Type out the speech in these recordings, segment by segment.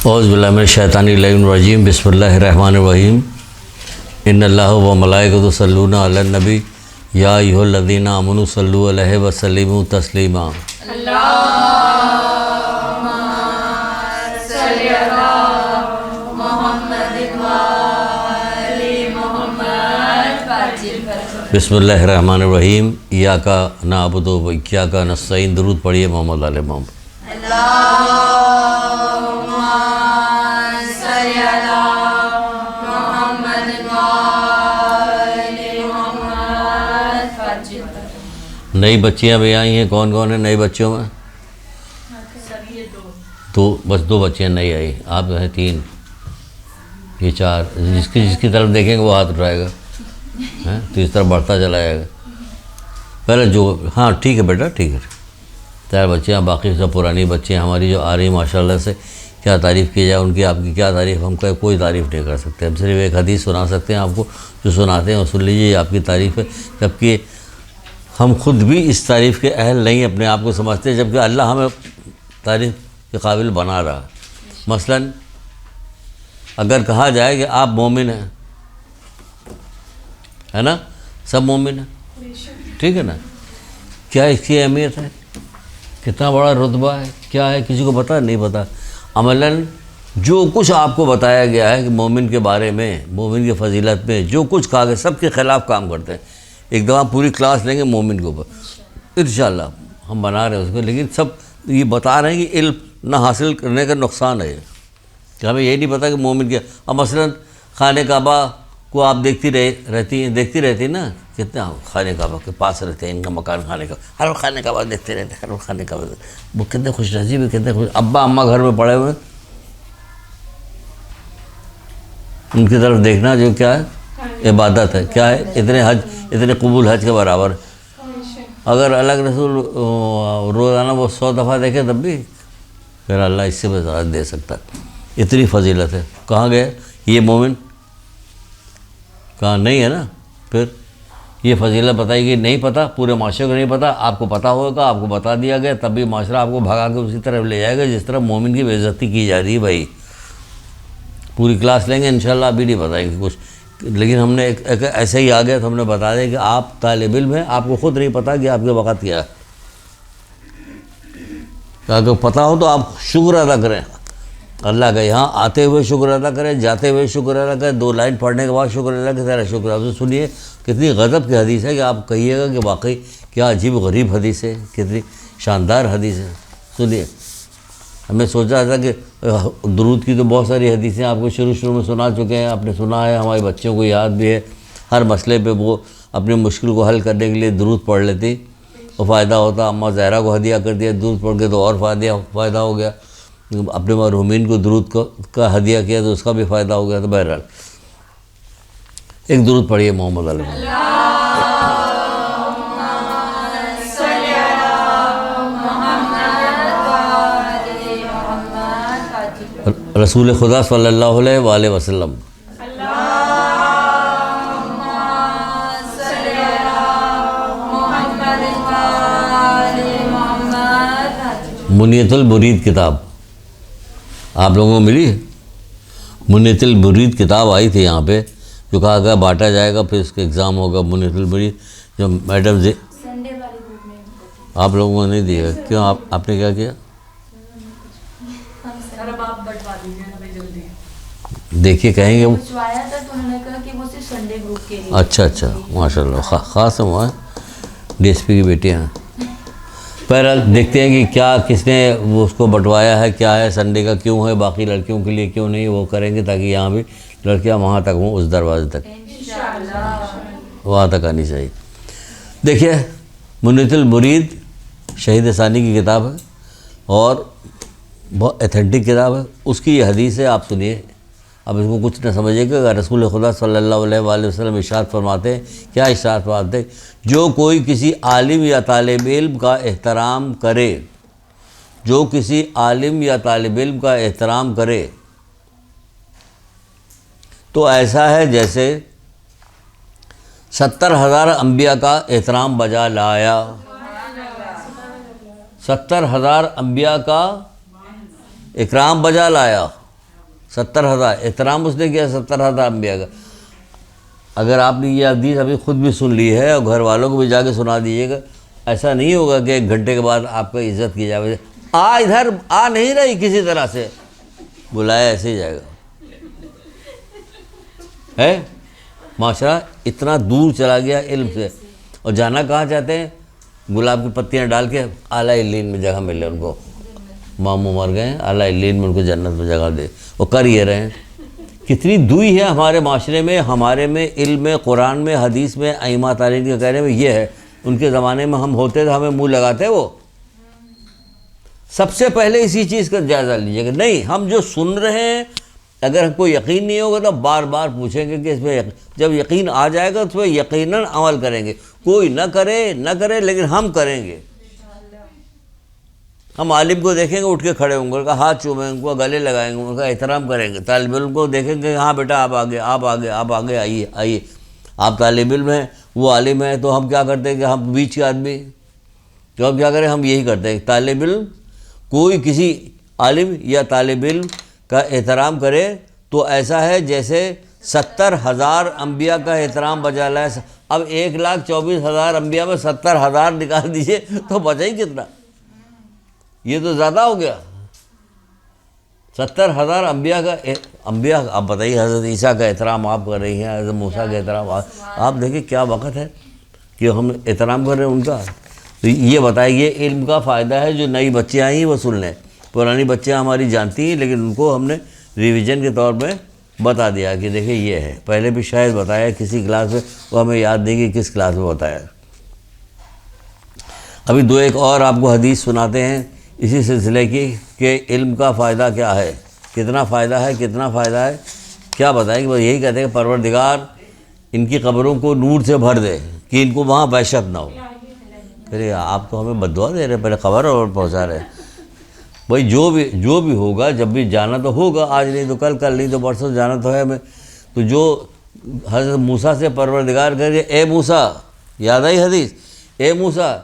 اعوذ باللہ من الشیطان الرجیم بسم اللہ الرحمن الرحیم ان اللہ و ملائکۃ یصلون علی النبی یا ایھا الذین آمنوا صلوا علیہ وسلموا تسلیما اللہم صلی علی محمد وآل محمد بسم اللہ الرحمن الرحیم ایاک نعبد و ایاک نستعین درود پڑھیے محمد علیہ محمد اللہم صلی علی محمد وآل محمد نئی بچیاں بھی آئی ہیں، کون کون ہیں نئی بچیوں میں؟ بس دو بچیاں نئی آئی، آپ ہیں تین، یہ چار، جس کی طرف دیکھیں گے وہ ہاتھ اٹھائے گا تو اس طرح بڑھتا چلا جائے گا۔ پہلے جو ہاں ٹھیک ہے بیٹا ٹھیک ہے، چار بچیاں، باقی سب پرانی بچیاں ہماری جو آ رہی ہیں ماشاءاللہ سے، کیا تعریف کی جائے ان کی، آپ کی کیا تعریف، ہم کوئی تعریف نہیں کر سکتے، ہم صرف ایک حدیث سنا سکتے ہیں آپ کو، جو سناتے ہیں وہ سن لیجیے، یہ آپ کی تعریف ہے، جبکہ ہم خود بھی اس تعریف کے اہل نہیں اپنے آپ کو سمجھتے، جبکہ اللہ ہمیں تعریف کے قابل بنا رہا ہے۔ مثلا اگر کہا جائے کہ آپ مومن ہیں، ہے نا، سب مومن ہیں، ٹھیک ہے نا، کیا اس کی اہمیت ہے، کتنا بڑا رتبہ ہے، کیا ہے، کسی کو پتہ نہیں پتہ۔ عملاً جو کچھ آپ کو بتایا گیا ہے کہ مومن کے بارے میں، مومن کی فضیلت میں جو کچھ کہا گیا سب کے خلاف کام کرتے ہیں۔ ایک دفعہ پوری کلاس لیں گے مومن کے اوپر انشاءاللہ، ہم بنا رہے ہیں اس کو، لیکن سب یہ بتا رہے ہیں کہ علم نہ حاصل کرنے کا نقصان ہے کہ ہمیں یہ نہیں پتہ کہ مومن کیا۔ اب مثلاً خانہ کعبہ کو آپ دیکھتی رہتی نا، کتنے خانہ کعبہ کے پاس رہتے ہیں، ان کا مکان خانہ کعبہ، ہر وقت خانہ کعبہ دیکھتے رہتے ہیں، ہر وقت خانہ کعبہ، وہ کتنے خوش نصیب ہیں، کتنے خوش، ابا اماں گھر میں پڑے ہوئے، ان کی طرف دیکھنا جو کیا ہے عبادت ہے، کیا ہے، اتنے قبول حج کے برابر ہے۔ اگر اللہ کے رسول روزانہ وہ 100 دفعہ دیکھے تب بھی پھر اللہ اس سے بھی زیادہ دے سکتا ہے، اتنی فضیلت ہے۔ کہاں گئے یہ مومن، کہاں نہیں ہے نا، پھر یہ فضیلت بتائی گئی، نہیں پتہ، پورے معاشرے کو نہیں پتہ، آپ کو پتہ ہوگا، آپ کو بتا دیا گیا، تب بھی معاشرہ آپ کو بھگا کے اسی طرف لے جائے گا جس طرح مومن کی بے عزتی کی جا رہی ہے۔ بھائی پوری کلاس لیں گے انشاءاللہ، ابھی نہیں بتائیں گے کچھ، لیکن ہم نے ایک ایسے ہی آ گیا تو ہم نے بتا دیا کہ آپ طالب علم ہیں، آپ کو خود نہیں پتہ کہ آپ کے وقت کیا ہے، اگر پتہ ہو تو آپ شکر ادا کریں اللہ کا، یہاں آتے ہوئے شکر ادا کریں، جاتے ہوئے شکر ادا کریں، 2 لائن پڑھنے کے بعد شکر ادا کریں، تیرا شکر۔ آپ سے سنیے کتنی غضب کی حدیث ہے کہ آپ کہیے گا کہ واقعی کیا عجیب غریب حدیث ہے، کتنی شاندار حدیث ہے۔ سنیے، ہمیں سوچا تھا کہ درود کی تو بہت ساری حدیثیں آپ کو شروع میں سنا چکے ہیں، آپ نے سنا ہے، ہمارے بچوں کو یاد بھی ہے، ہر مسئلے پہ وہ اپنی مشکل کو حل کرنے کے لیے درود پڑھ لیتی، وہ فائدہ ہوتا۔ اماں زہرا کو ہدیہ کر دیا درود پڑھ کے تو اور فائدہ ہو گیا، اپنے مرحومین کو درود کا ہدیہ کیا تو اس کا بھی فائدہ ہو گیا۔ تو بہرحال ایک درود پڑھیے محمد علیہ رسول خدا صلی اللہ علیہ وآلہ وسلم۔ منیت المرید کتاب آپ لوگوں کو ملی ہے؟ منیت المرید کتاب آئی تھی یہاں پہ، جو کہا گیا بانٹا جائے گا، پھر اس کا ایگزام ہوگا۔ منیت المرید جو میڈم آپ لوگوں کو نہیں دیا، کیوں آپ نے کیا کیا؟ دیکھیے کہیں گے اچھا ماشاء اللہ، خاص ہے وہاں ڈی ایس پی کی بیٹیاں ہیں۔ بہرحال دیکھتے ہیں کہ کیا کس نے وہ اس کو بٹوایا ہے، کیا ہے، سنڈے کا کیوں ہے، باقی لڑکیوں کے لیے کیوں نہیں، وہ کریں گے تاکہ یہاں بھی لڑکیاں وہاں تک ہوں، اس دروازے تک وہاں تک آنی چاہیے۔ دیکھیے منیت المرید شہید ثانی کی کتاب ہے اور بہت ایتھینٹک کتاب ہے، اس کی یہ حدیث ہے، آپ سنیے، اب اس کو کچھ نہ سمجھے گا۔ رسول خدا صلی اللہ علیہ وآلہ وسلم ارشاد فرماتے ہیں، کیا ارشاد فرماتے ہیں؟ جو کوئی کسی عالم یا طالب علم کا احترام کرے، جو کسی عالم یا طالب علم کا احترام کرے تو ایسا ہے جیسے 70,000 انبیاء کا احترام بجا لایا۔ 70,000 انبیاء کا اکرام بجا لایا، 70,000 احترام اس نے کیا 70,000 انبیاء کا. اگر آپ نے یہ حدیث ابھی خود بھی سن لی ہے اور گھر والوں کو بھی جا کے سنا دیجیے گا, ایسا نہیں ہوگا کہ 1 گھنٹے کے بعد آپ کا عزت کی جائے, ادھر آ نہیں رہی کسی طرح سے, بلایا ایسے ہی جائے گا. ہے معاشرہ اتنا دور چلا گیا علم سے, اور جانا کہاں چاہتے ہیں؟ گلاب کی پتیاں ڈال کے اعلیٰ علیین میں جگہ ملے ان کو. ماموں مر گئے ہیں, اعلیٰ علیین میں ان کو جنت میں جگہ دے, وہ کر یہ رہے ہیں. کتنی دوئی ہے ہمارے معاشرے میں, ہمارے میں, علم میں, قرآن میں, حدیث میں, ائمہ تعلیم کے کہنے میں یہ ہے. ان کے زمانے میں ہم ہوتے تو ہمیں منہ لگاتے. وہ سب سے پہلے اسی چیز کا جائزہ لیجیے گا. نہیں, ہم جو سن رہے ہیں اگر ہم کو یقین نہیں ہوگا تو بار بار پوچھیں گے کہ اس میں جب یقین آ جائے گا تو اس میں یقیناً عمل کریں گے. کوئی نہ کرے لیکن ہم کریں گے. ہم عالم کو دیکھیں گے اٹھ کے کھڑے ہوں گے, ان کا ہاتھ چومیں گے, ان کو گلے لگائیں گے, ان کا احترام کریں گے. طالب علم کو دیکھیں گے, ہاں بیٹا آپ آگے آئیے. آپ طالب علم ہیں, وہ عالم ہیں, تو ہم کیا کرتے ہیں کہ ہم بیچ کے آدمی, تو ہم کیا کریں, ہم یہی کرتے ہیں. طالب علم کوئی کسی عالم یا طالب علم کا احترام کرے تو ایسا ہے جیسے 70,000 انبیاء کا احترام بجا لائے. اب 1,24,000 انبیاء میں 70,000 نکال دیجئے تو بچا ہی کتنا؟ یہ تو زیادہ ہو گیا. 70,000 انبیاء کا انبیاء. آپ بتائیے, حضرت عیسیٰ کا احترام آپ کر رہی ہیں, حضرت موسیٰ کا احترام آپ دیکھیں کیا وقت ہے کہ ہم احترام کر رہے ہیں ان کا. تو یہ بتائیے علم کا فائدہ ہے. جو نئی بچیاں آئی ہیں وہ سن لیں, پرانی بچیاں ہماری جانتی ہیں لیکن ان کو ہم نے ریویژن کے طور پہ بتا دیا کہ دیکھیں یہ ہے. پہلے بھی شاید بتایا کسی کلاس میں, وہ ہمیں یاد نہیں کہ کس کلاس میں بتایا. ابھی 2 ایک اور آپ کو حدیث سناتے ہیں اسی سلسلے کی کہ علم کا فائدہ کیا ہے, کتنا فائدہ ہے. کیا بتائیں کہ وہ یہی کہتے ہیں کہ پروردگار ان کی قبروں کو نور سے بھر دے کہ ان کو وہاں وحشت نہ ہو. پھر آپ تو ہمیں بددعا دے رہے ہیں, پہلے خبر اور پہنچا رہے ہیں. بھائی جو بھی ہوگا, جب بھی جانا تو ہوگا, آج نہیں تو کل نہیں تو پرسوں جانا تو ہے ہمیں. تو جو حضرت موسیٰ سے پروردگار کہہ رہے, اے موسیٰ, یاد آئی حدیث, اے موسیٰ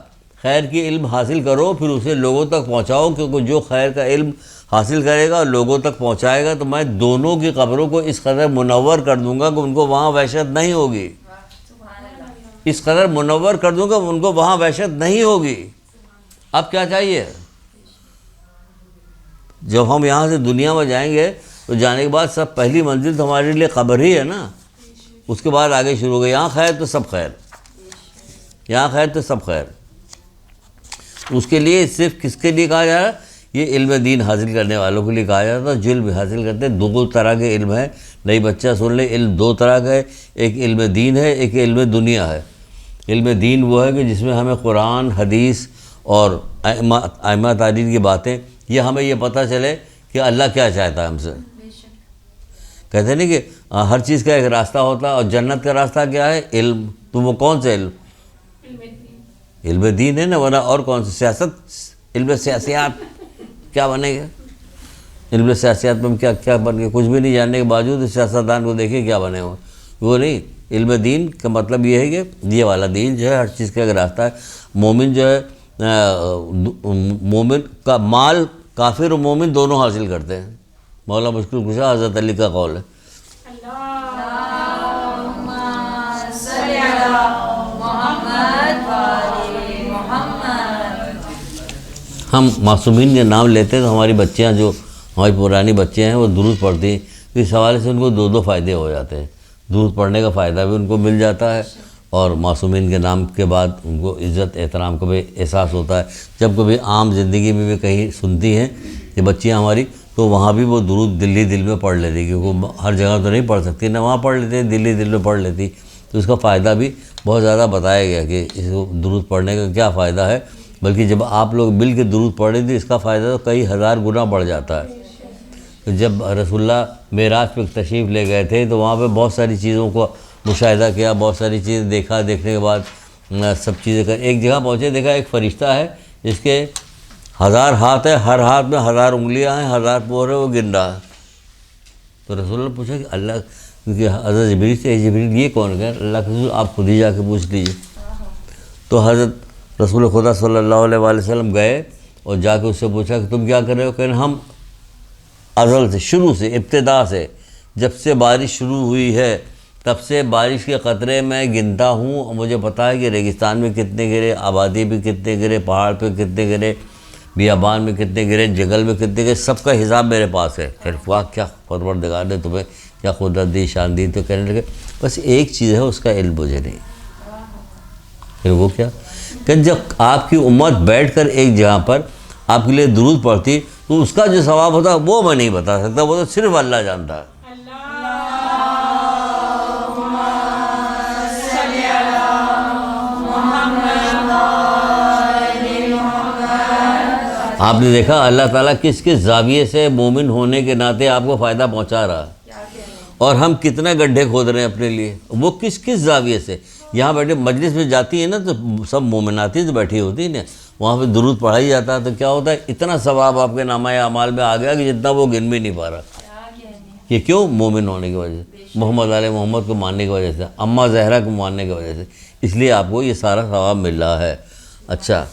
خیر کی علم حاصل کرو پھر اسے لوگوں تک پہنچاؤ, کیونکہ جو خیر کا علم حاصل کرے گا اور لوگوں تک پہنچائے گا تو میں دونوں کی قبروں کو اس قدر منور کر دوں گا کہ ان کو وہاں وحشت نہیں ہوگی. اس قدر منور کر دوں گا ان کو وہاں وحشت نہیں ہوگی. اب کیا چاہیے؟ جب ہم یہاں سے دنیا میں جائیں گے تو جانے کے بعد سب پہلی منزل تو ہمارے لیے قبر ہی ہے نا. اس کے بعد آگے شروع ہو گیا, یہاں خیر تو سب خیر, یہاں خیر تو سب خیر. اس کے لیے صرف کس کے لیے کہا جا رہا ہے؟ یہ علم دین حاصل کرنے والوں کے لیے کہا جاتا ہے. جو علم حاصل کرتے ہیں 2 طرح کے علم ہیں. نئی بچہ سن لے, علم 2 طرح کا ہے, ایک علم دین ہے, ایک علم دنیا ہے. علم دین وہ ہے کہ جس میں ہمیں قرآن, حدیث اور ائمہ تعلیم کی باتیں, یہ ہمیں یہ پتہ چلے کہ اللہ کیا چاہتا ہے ہم سے. کہتے نہیں کہ ہر چیز کا ایک راستہ ہوتا ہے, اور جنت کا راستہ کیا ہے؟ علم. تو وہ کون سا علم؟ علم دین ہے نا, ورنہ اور کون سی سیاست, علم سیاسیات کیا بنے گا؟ علم سیاسیات میں ہم کیا بن گئے؟ کچھ بھی نہیں جاننے کے باوجود سیاستدان کو دیکھیں کیا بنے ہو. وہ نہیں. علم دین کا مطلب یہ ہے کہ یہ والا دین جو ہے ہر چیز کا ایک راستہ ہے. مومن جو ہے, مومن کا مال کافر و مومن دونوں حاصل کرتے ہیں. مولا مشکل کشا حضرت علی کا قول ہے. ہم معصومین کے نام لیتے ہیں تو ہماری بچیاں, جو ہماری پرانی بچیاں ہیں, وہ درود پڑھتی ہیں. تو اس حوالے سے ان کو 2 فائدے ہو جاتے ہیں. درود پڑھنے کا فائدہ بھی ان کو مل جاتا ہے, اور معصومین کے نام کے بعد ان کو عزت احترام کا بھی احساس ہوتا ہے. جب کبھی عام زندگی میں بھی کہیں سنتی ہیں کہ بچیاں ہماری, تو وہاں بھی وہ درود دل میں پڑھ لیتی, کیونکہ ہر جگہ تو نہیں پڑھ سکتی نہ, وہاں پڑھ لیتے ہیں, دل میں پڑھ لیتی. تو اس کا فائدہ بھی بہت زیادہ بتایا گیا کہ اس کو درود پڑھنے کا کیا فائدہ ہے. بلکہ جب آپ لوگ مل کے درود پڑھیں تو اس کا فائدہ تو کئی ہزار گنا بڑھ جاتا ہے. تو جب رسول اللہ معراج پہ تشریف لے گئے تھے تو وہاں پہ بہت ساری چیزوں کو مشاہدہ کیا, بہت ساری چیزیں دیکھا. دیکھنے کے بعد سب چیزیں کر ایک جگہ پہنچے, دیکھا ایک فرشتہ ہے جس کے 1000 ہاتھ ہے, ہر ہاتھ میں 1000 انگلیاں ہیں, 1000 پور ہے, وہ گن رہا ہے. تو رسول اللہ پوچھا کہ اللہ, کیونکہ حضرت جبریل سے, جبریل یہ کون ہے؟ اللہ کے رسول آپ خود ہی جا کے پوچھ لیجیے. تو حضرت رسول خدا صلی اللہ علیہ وسلم گئے اور جا کے اس سے پوچھا کہ تم کیا کر رہے ہو؟ کہ ہم ازل سے، شروع سے، ابتدا سے، جب سے بارش شروع ہوئی ہے تب سے بارش کے قطرے میں گنتا ہوں، اور مجھے پتہ ہے کہ ریگستان میں کتنے گرے، آبادی بھی کتنے گرے، پہاڑ پہ کتنے گرے، بیابان میں کتنے گرے، جنگل میں کتنے گرے، سب کا حساب میرے پاس ہے۔ پھر واہ کیا پروردگار نے تمہیں کیا قدرت دی، شان دی۔ تو کہنے لگے بس ایک چیز ہے، اس کا علم مجھے نہیں۔ پھر وہ کیا کہ جب آپ کی امت بیٹھ کر ایک جگہ پر آپ کے لیے درود پڑھتی تو اس کا جو ثواب ہوتا وہ میں نہیں بتا سکتا، وہ تو صرف اللہ جانتا ہے۔ آپ نے دیکھا اللہ تعالیٰ کس کس زاویے سے مومن ہونے کے ناطے آپ کو فائدہ پہنچا رہا ہے، اور ہم کتنے گڈھے کھود رہے ہیں اپنے لیے، وہ کس کس زاویے سے۔ یہاں بیٹھے مجلس میں جاتی ہیں نا تو سب مومناتی تو بیٹھی ہوتی ہیں نا، وہاں پہ درود پڑھائی جاتا ہے تو کیا ہوتا ہے، اتنا ثواب آپ کے نامہ اعمال میں آ گیا کہ جتنا وہ گن بھی نہیں پا رہا۔ یہ کیوں؟ مومن ہونے کی وجہ سے، محمد علیہ محمد کو ماننے کی وجہ سے، اماں زہرا کو ماننے کی وجہ سے، اس لیے آپ کو یہ سارا ثواب مل رہا ہے۔ اچھا،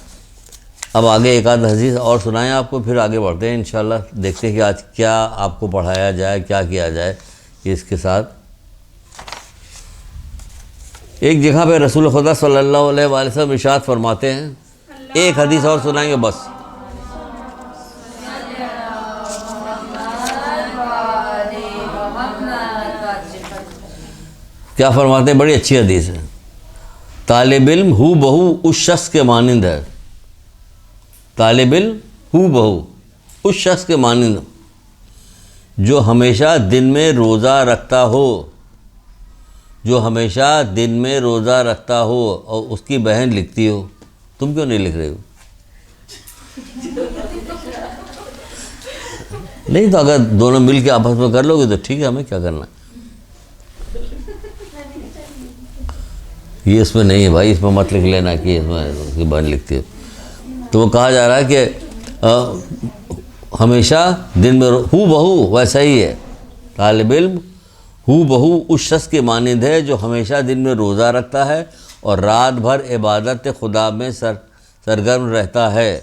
اب آگے ایک آدھ حدیث اور سنائیں آپ کو، پھر آگے بڑھتے ہیں انشاءاللہ، دیکھتے ہیں کہ آج کیا آپ کو پڑھایا جائے، کیا کیا جائے اس کے ساتھ۔ ایک جگہ پہ رسول خدا صلی اللہ علیہ وآلہ وسلم ارشاد فرماتے ہیں، ایک حدیث اور سنائیں گے بس۔ کیا فرماتے ہیں؟ بڑی اچھی حدیث ہے، طالب علم ہو بہو اس شخص کے مانند ہے، طالب علم ہو بہو اس شخص کے مانند جو ہمیشہ دن میں روزہ رکھتا ہو، جو ہمیشہ دن میں روزہ رکھتا ہو، اور اس کی بہن لکھتی ہو۔ تم کیوں نہیں لکھ رہے ہو؟ نہیں تو اگر دونوں مل کے آپس میں کر لو گے تو ٹھیک ہے، ہمیں کیا کرنا۔ یہ اس میں نہیں ہے بھائی، اس میں مت لکھ لینا کہ اس میں اس کی بہن لکھتی ہو۔ تو وہ کہا جا رہا ہے کہ ہمیشہ دن میں ہو بہو ویسا ہی ہے، طالب علم ہو بہو اس شخص کے مانند ہے جو ہمیشہ دن میں روزہ رکھتا ہے اور رات بھر عبادت خدا میں سرگرم رہتا ہے،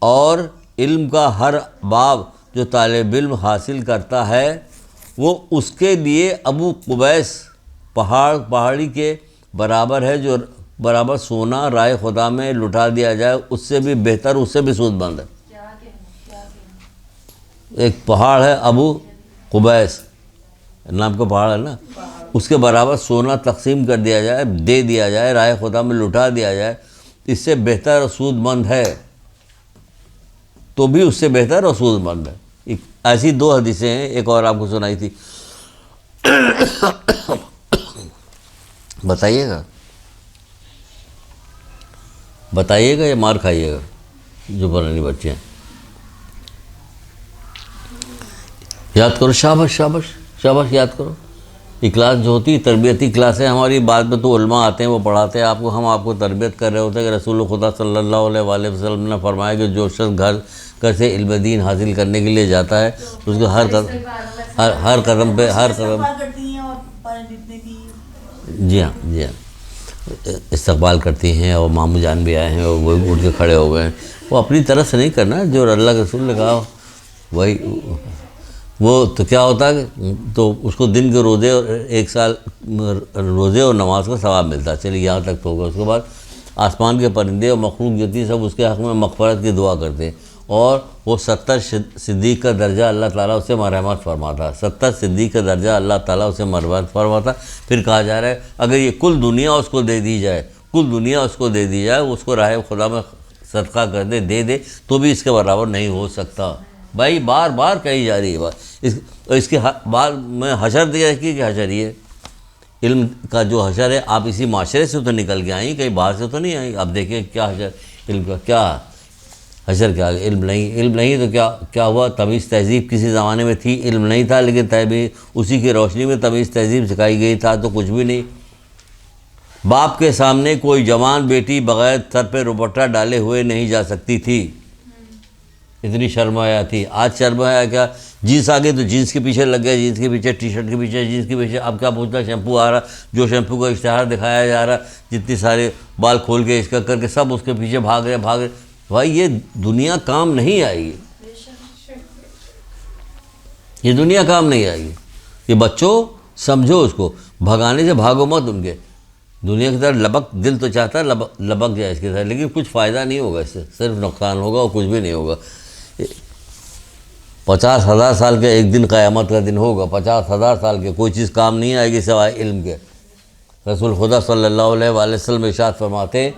اور علم کا ہر باب جو طالب علم حاصل کرتا ہے وہ اس کے لیے ابو قبیس پہاڑی کے برابر ہے، جو برابر سونا رائے خدا میں لٹا دیا جائے اس سے بھی بہتر، اس سے بھی سود مند ہے۔ ایک پہاڑ ہے ابو قبیس نام کا پہاڑ ہے نا، اس کے برابر سونا تقسیم کر دیا جائے، دے دیا جائے، رائے خدا میں لٹا دیا جائے، اس سے بہتر اور سود مند ہے، تو بھی اس سے بہتر اور سود مند ہے۔ ایسی دو حدیثیں ہیں، ایک اور آپ کو سنائی تھی۔ بتائیے گا یا مار کھائیے گا جو پرانی بچے ہیں؟ یاد کرو، شاباش شاباش شاباش، یاد کرو۔ یہ کلاس جو ہوتی ہے تربیتی کلاس ہے ہماری، بعد میں تو علماء آتے ہیں وہ پڑھاتے ہیں آپ کو، ہم آپ کو تربیت کر رہے ہوتے ہیں کہ رسول خدا صلی اللہ علیہ وآلہ وسلم نے فرمایا کہ جو شخص گھر سے علم دین حاصل کرنے کے لیے جاتا ہے اس کو ہر قدم پہ جی ہاں استقبال کرتی ہیں، اور ماموں جان بھی آئے ہیں اور وہ اٹھ کے کھڑے ہو گئے ہیں۔ وہ اپنی طرف سے نہیں کرنا، جو اللہ کے رسول نے کہا وہی، وہ تو کیا ہوتا ہے تو اس کو دن کے روزے اور 1 سال روزے اور نماز کا ثواب ملتا ہے۔ چلیے یہاں تک تو ہوگا۔ اس کے بعد آسمان کے پرندے اور مخلوق جو تھی سب اس کے حق میں مغفرت کی دعا کرتے ہیں، اور وہ 70 صدیق کا درجہ اللہ تعالیٰ اسے مرحمت فرماتا، 70 صدیق کا درجہ اللہ تعالیٰ اسے مرحمت فرماتا۔ پھر کہا جا رہا ہے اگر یہ کل دنیا اس کو دے دی جائے، کل دنیا اس کو دے دی جائے، اس کو راہ خدا میں صدقہ کر دے دے تو بھی اس کے برابر نہیں ہو سکتا۔ بھائی بار بار کہی جا رہی ہے بات، اس کے بعد میں حشر دیا کہ حشر یہ علم کا جو حشر ہے، آپ اسی معاشرے سے تو نکل کے آئیں، کہیں باہر سے تو نہیں آئیں۔ آپ دیکھیں کیا حشر علم کا، کیا حشر، کیا علم نہیں تو کیا ہوا؟ تمیز تہذیب کسی زمانے میں تھی، علم نہیں تھا، لیکن اسی کی روشنی میں تمیز تہذیب سکھائی گئی، تھا تو کچھ بھی نہیں۔ باپ کے سامنے کوئی جوان بیٹی بغیر سر پہ دوپٹہ ڈالے ہوئے نہیں جا سکتی تھی، اتنی شرم حیا تھی۔ آج شرم حیا کیا، جینس آ گئی تو جینس کے پیچھے لگ گئے، جینس کے پیچھے، ٹی شرٹ کے پیچھے، جینس کے پیچھے۔ اب کیا پوچھتا، شیمپو آ رہا، جو شیمپو کا اشتہار دکھایا جا رہا، جتنی سارے بال کھول کے اس کا کر کے سب اس کے پیچھے بھاگ رہے۔ بھائی یہ دنیا کام نہیں آئی، یہ دنیا کام نہیں آئے گی. یہ بچوں سمجھو اس کو، بھگانے سے بھاگو مت ان کے. دنیا کی طرح لبک، دل تو چاہتا ہے لبک جائے اس کے ساتھ، لیکن کچھ فائدہ نہیں ہوگا اس سے، صرف نقصان ہوگا اور کچھ بھی نہیں ہوگا. 50,000 سال کے ایک دن قیامت کا دن ہوگا، 50,000 سال کے کوئی چیز کام نہیں آئے گی سوائے علم کے. رسول خدا صلی اللہ علیہ وآلہ وسلم ارشاد فرماتے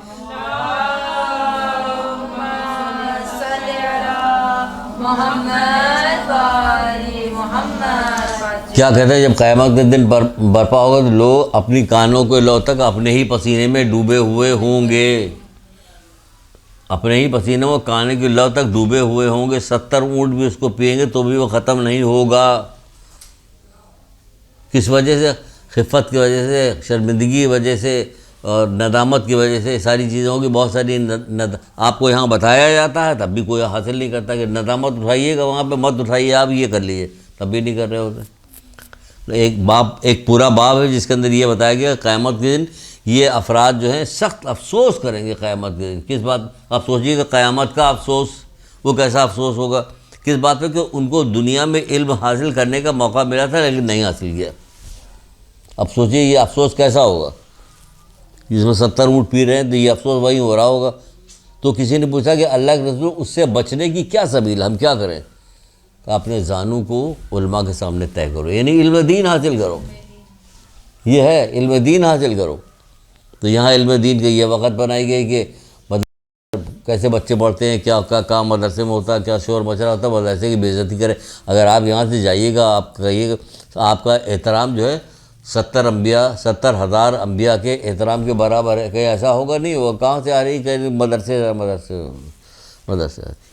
کیا کہتے ہیں، جب قیامت کے دن برپا ہوگا تو لوگ اپنی کانوں کے لو تک اپنے ہی پسینے میں ڈوبے ہوئے ہوں گے، اپنے ہی پسینے میں کانے کی لو تک ڈوبے ہوئے ہوں گے. 70 اونٹ بھی اس کو پئیں گے تو بھی وہ ختم نہیں ہوگا. کس وجہ سے؟ خفت کی وجہ سے، شرمندگی کی وجہ سے اور ندامت کی وجہ سے. ساری چیزوں کی بہت ساری آپ کو یہاں بتایا جاتا ہے تب بھی کوئی حاصل نہیں کرتا کہ ندامت اٹھائیے گا، وہاں پہ مت اٹھائیے، آپ یہ کر لیجیے، تب بھی نہیں کر رہے ہوتے. ایک پورا باب ہے جس کے اندر یہ بتایا گیا قیامت کے دن یہ افراد جو ہیں سخت افسوس کریں گے. قیامت کے دن کس بات؟ آپ سوچیے کہ قیامت کا افسوس وہ کیسا افسوس ہوگا؟ کس بات پہ؟ کہ ان کو دنیا میں علم حاصل کرنے کا موقع ملا تھا لیکن نہیں حاصل کیا. اب سوچیے یہ افسوس کیسا ہوگا. جس میں 70 اونٹ پی رہے ہیں تو یہ افسوس وہی ہو رہا ہوگا. تو کسی نے پوچھا کہ اللہ کے رسول اس سے بچنے کی کیا سبیل، ہم کیا کریں؟ کہ اپنے زانوں کو علماء کے سامنے طے کرو، یعنی علم دین حاصل کرو. یہ ہے علم دین حاصل کرو. تو یہاں علم دین کے یہ وقت بنائی گئی کہ کیسے بچے پڑھتے ہیں، کیا کام مدرسے میں ہوتا ہے، کیا شور مچ رہا ہوتا ہے، مدرسے کی بے عزتی کرے. اگر آپ یہاں سے جائیے گا، آپ کہیے گا آپ کا احترام جو ہے 70,000 انبیاء کے احترام کے برابر ہے، کہ ایسا ہوگا نہیں ہوگا. کہاں سے آ رہی؟ کہ مدرسے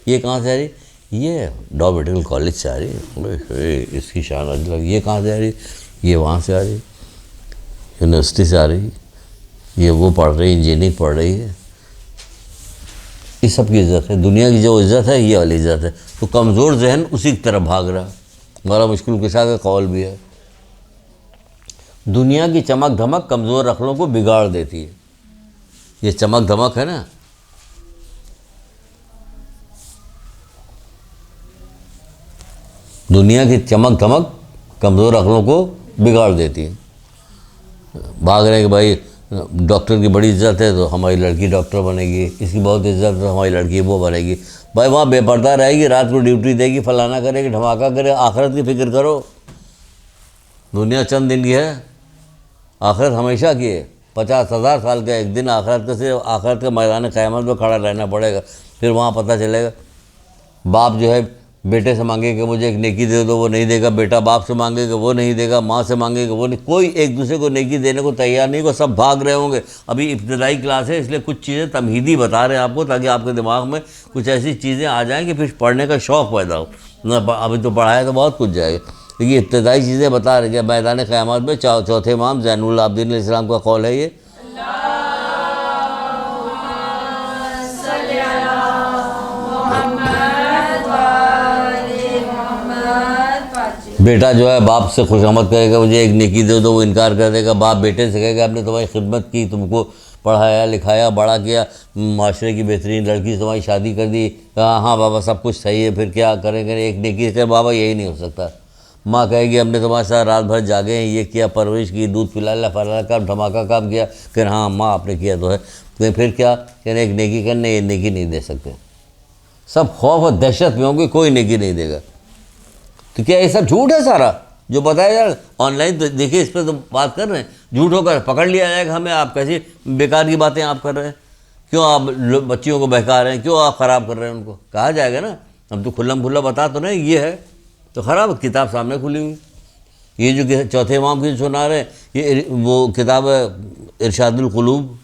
یہ کہاں سے آ رہی؟ یہ ڈاؤ میڈیکل کالج سے آ رہی ہے، اس کی شان الگ. یہ کہاں سے آ رہی؟ یہ وہاں سے آ رہی، یونیورسٹی سے آ رہی، یہ وہ پڑھ رہی، انجینئرنگ پڑھ رہی ہے. اس سب کی عزت ہے. دنیا کی جو عزت ہے یہ والی عزت ہے. تو کمزور ذہن اسی کی طرف بھاگ رہا. ہمارا مشکل کشا کا قول بھی ہے، دنیا کی چمک دھمک کمزور عقلوں کو بگاڑ دیتی ہے. یہ چمک دھمک ہے نا، دنیا کی چمک دھمک کمزور عقلوں کو بگاڑ دیتی ہے. بھاگ رہے ہیں کہ بھائی ڈاکٹر کی بڑی عزت ہے تو ہماری لڑکی ڈاکٹر بنے گی، اس کی بہت عزت ہے تو ہماری لڑکی وہ بنے گی. بھائی وہاں بے پردہ رہے گی، رات کو ڈیوٹی دے گی، فلانا کرے گی، دھماکہ کرے. آخرت کی فکر کرو. دنیا چند دن کی ہے، آخرت ہمیشہ کی ہے. 50,000 سال کا ایک دن آخرت کا، صرف آخرت کے میدان قیامت میں کھڑا رہنا پڑے گا. پھر وہاں پتہ چلے گا. باپ جو ہے بیٹے سے مانگے کہ مجھے ایک نیکی دے دو، وہ نہیں دے گا. بیٹا باپ سے مانگے کہ وہ نہیں دے گا. ماں سے مانگے کہ وہ نہیں. کوئی ایک دوسرے کو نیکی دینے کو تیار نہیں، کو سب بھاگ رہے ہوں گے. ابھی ابتدائی کلاس ہے، اس لیے کچھ چیزیں تمہیدی بتا رہے ہیں آپ کو، تاکہ آپ کے دماغ میں کچھ ایسی چیزیں آ جائیں کہ پھر پڑھنے کا شوق پیدا ہو. ابھی تو پڑھایا تو بہت کچھ جائے گا، لیکن ابتدائی چیزیں بتا رہے کہ میدان قیامت میں چوتھے امام زین العابدین علیہ السلام کا قول ہے یہ، بیٹا جو ہے باپ سے خوش آمد کرے گا، مجھے ایک نیکی دے دو، وہ انکار کر دے گا. باپ بیٹے سے کہے گا ہم نے تمہاری خدمت کی، تم کو پڑھایا لکھایا بڑا کیا، معاشرے کی بہترین لڑکی سے تمہاری شادی کر دی. ہاں بابا سب کچھ صحیح ہے، پھر کیا کریں گے؟ ایک نیکی سے بابا یہی نہیں ہو سکتا. ماں کہے گی ہم نے تمہارے ساتھ رات بھر جاگے ہیں، یہ کیا، پرورش کی، دودھ پلایا، فلانا کام، دھماکہ کام کیا. کہ ہاں ماں آپ نے کیا تو ہے. پھر کیا کہنے ایک نیکی کرنے، یہ نیکی نہیں دے سکتے. سب خوف اور دہشت میں ہوں گے، کوئی نیکی نہیں دے گا. تو کیا یہ سب جھوٹ ہے سارا جو بتایا جا رہا ہے؟ آن لائن تو دیکھیے، اس پہ تو بات کر رہے ہیں، جھوٹ ہو کر پکڑ لیا جائے گا ہمیں. آپ کیسی بیکار کی باتیں آپ کر رہے ہیں، کیوں آپ بچیوں کو بہکا رہے ہیں، کیوں آپ خراب کر رہے ہیں ان کو؟ کہا جائے گا نا. ہم تو کھلم کھلا بتا تو نہیں یہ ہے تو خراب. کتاب سامنے کھلی ہوئی، یہ جو چوتھے امام کی سنا رہے ہیں، یہ وہ کتاب ہے ارشاد القلوب.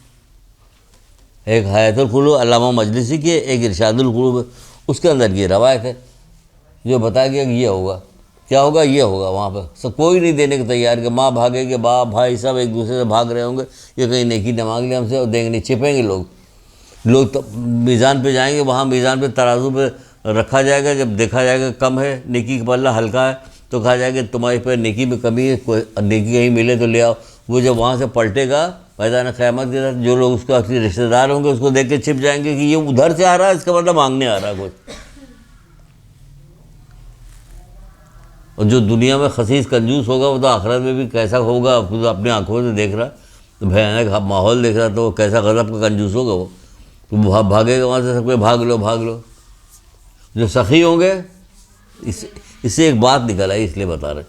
ایک حیات القلوب علامہ مجلسی کی ہے، ایک ارشاد القلوب ہے. اس کے اندر یہ روایت ہے جو بتایا گیا کہ یہ ہوگا. کیا ہوگا؟ یہ ہوگا. وہاں پہ سب کوئی نہیں دینے کے تیار، کہ ماں بھاگے گی، باپ بھائی سب ایک دوسرے سے بھاگ رہے ہوں گے. یہ کہیں نیکی نہ مانگ لیں ہم سے اور دیں گے نہیں، چھپیں گے لوگ تو میزان پہ جائیں گے. وہاں میزان پہ ترازو پہ رکھا جائے گا. جب دیکھا جائے گا کم ہے، نیکی کا پلہ ہلکا ہے، تو کہا جائے گا تمہارے پہ نیکی میں کمی ہے، کوئی نیکی کہیں ملے تو لے آؤ. وہ جب وہاں سے پلٹے گا میدان قیامت کے ساتھ، جو لوگ اس کا رشتہ دار ہوں گے اس کو دیکھ کے چھپ جائیں گے کہ یہ ادھر سے آ رہا ہے، اس کا مطلب مانگنے آ رہا ہے کوئی. اور جو دنیا میں خسیس کنجوس ہوگا وہ تو آخرت میں بھی کیسا ہوگا، خود اپنے آنکھوں سے دیکھ رہا، تو بھیانک ماحول دیکھ رہا، تو وہ کیسا غضب کا کنجوس ہوگا وہ، تو بھاگے گا وہاں سے، سب کو بھاگ لو بھاگ لو۔ جو سخی ہوں گے، اس سے ایک بات نکل آئی، اس لیے بتا رہے،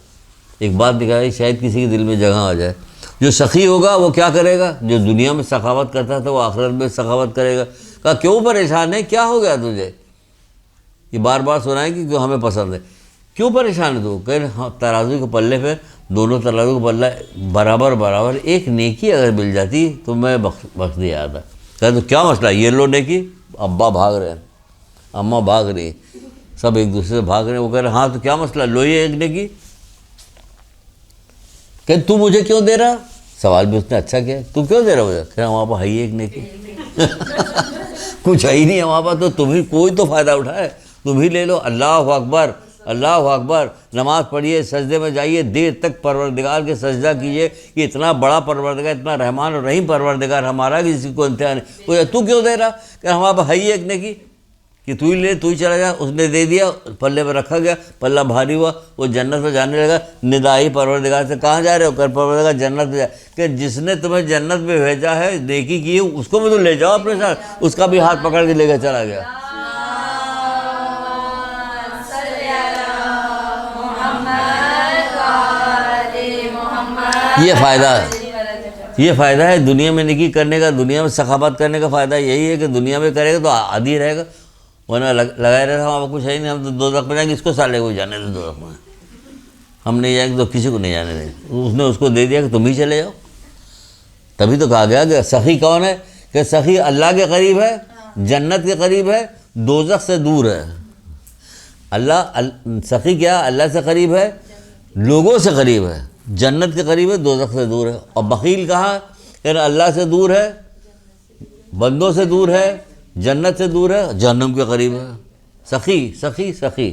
ایک بات نکل آئی شاید کسی کے دل میں جگہ آ جائے۔ جو سخی ہوگا وہ کیا کرے گا؟ جو دنیا میں سخاوت کرتا تھا وہ آخرت میں سخاوت کرے گا۔ کہا کیوں پریشان ہے، کیا ہو گیا تجھے؟ یہ بار بار سنائیں کہ کیوں ہمیں پسند ہے، کیوں پریشان ہے تو؟ کہ ترازو کے پلے پہ دونوں ترازو کا پلہ برابر، ایک نیکی اگر مل جاتی تو میں بخش دیا جاتا۔ کہ تو کیا مسئلہ ہے؟ یہ لو نیکی، ابا بھاگ رہے ہیں، اماں بھاگ رہی ہیں، سب ایک دوسرے سے بھاگ رہے ہیں۔ وہ کہہ رہے ہیں ہاں تو کیا مسئلہ، لو یہ ایک نیکی۔ کہ تو مجھے کیوں دے رہا؟ سوال بھی اس نے اچھا کیا، تو کیوں دے رہا مجھے؟ کہ وہاں پہ ہے ہی ایک نیکی، کچھ ہے ہی نہیں وہاں پہ، تو تم ہی کوئی تو فائدہ اٹھائے، تم ہی لے لو۔ اللہ اکبر، اللہ اکبر، نماز پڑھیے، سجدے میں جائیے، دیر تک پروردگار کے سجدہ کیجیے کہ اتنا بڑا پروردگار، اتنا رحمان اور رحیم پروردگار ہمارا کہ کسی کو انتہا نہیں۔ تو کیوں دے رہا؟ کہ ہمارے پاس ہے ہی ایک نیکی کہ تو ہی لے، تو ہی چلا جا۔ اس نے دے دیا، پلے پہ رکھا گیا، پلہ بھاری ہوا، وہ جنت میں جانے لگا۔ ندائی پروردگار سے، کہاں جا رہے ہو؟ کر پروردگار جنت میں جا، کہ جس نے تمہیں جنت میں بھیجا ہے، نیکی کی ہے، اس کو بھی تو لے جاؤ اپنے ساتھ۔ اس کا بھی ہاتھ پکڑ کے لے کے چلا گیا۔ یہ فائدہ ہے دنیا میں نیکی کرنے کا، دنیا میں سخاوت کرنے کا فائدہ یہی ہے کہ دنیا میں کرے گا تو عادی رہے گا، ورنہ لگائے رہے وہاں کچھ ہے ہی نہیں، ہم تو دوزخ میں جائیں گے، اس کو سالے کو جانے دیں دوزخ میں، ہم نہیں جائیں گے تو کسی کو نہیں جانے دیں گے۔ اس نے اس کو دے دیا کہ تم ہی چلے جاؤ۔ تبھی تو کہا گیا کہ سخی کون ہے؟ کہ سخی اللہ کے قریب ہے، جنت کے قریب ہے، دوزخ سے دور ہے۔ سخی کیا؟ اللہ سے قریب ہے، لوگوں سے قریب ہے، جنت کے قریب ہے، دوزخ سے دور ہے۔ اور بخیل کہا کہ اللہ سے دور ہے، بندوں سے دور ہے، جنت سے دور ہے، جہنم کے قریب ہے۔ سخی سخی سخی،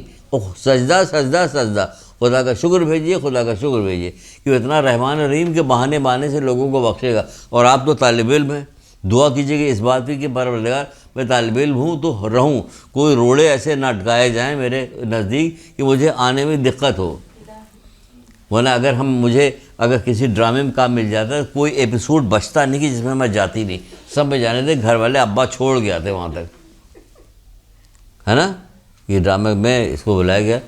سجدہ سجدہ سجدہ، خدا کا شکر بھیجیے، خدا کا شکر بھیجیے کہ وہ اتنا رحمان رحیم کے بہانے سے لوگوں کو بخشے گا۔ اور آپ تو طالب علم ہیں، دعا کیجیے کہ اس بات کی کہ پروردگار میں طالب علم ہوں تو رہوں، کوئی روڑے ایسے نہ اٹکائے جائیں میرے نزدیک کہ مجھے آنے میں دقت ہو، ورنہ اگر کسی ڈرامے میں کام مل جاتا ہے کوئی ایپیسوڈ بچتا نہیں کہ جس میں جاتی نہیں، سب میں جانے تھے، گھر والے ابا چھوڑ گیا تھے وہاں تک، ہے نا۔ یہ ڈرامے میں اس کو بلایا گیا،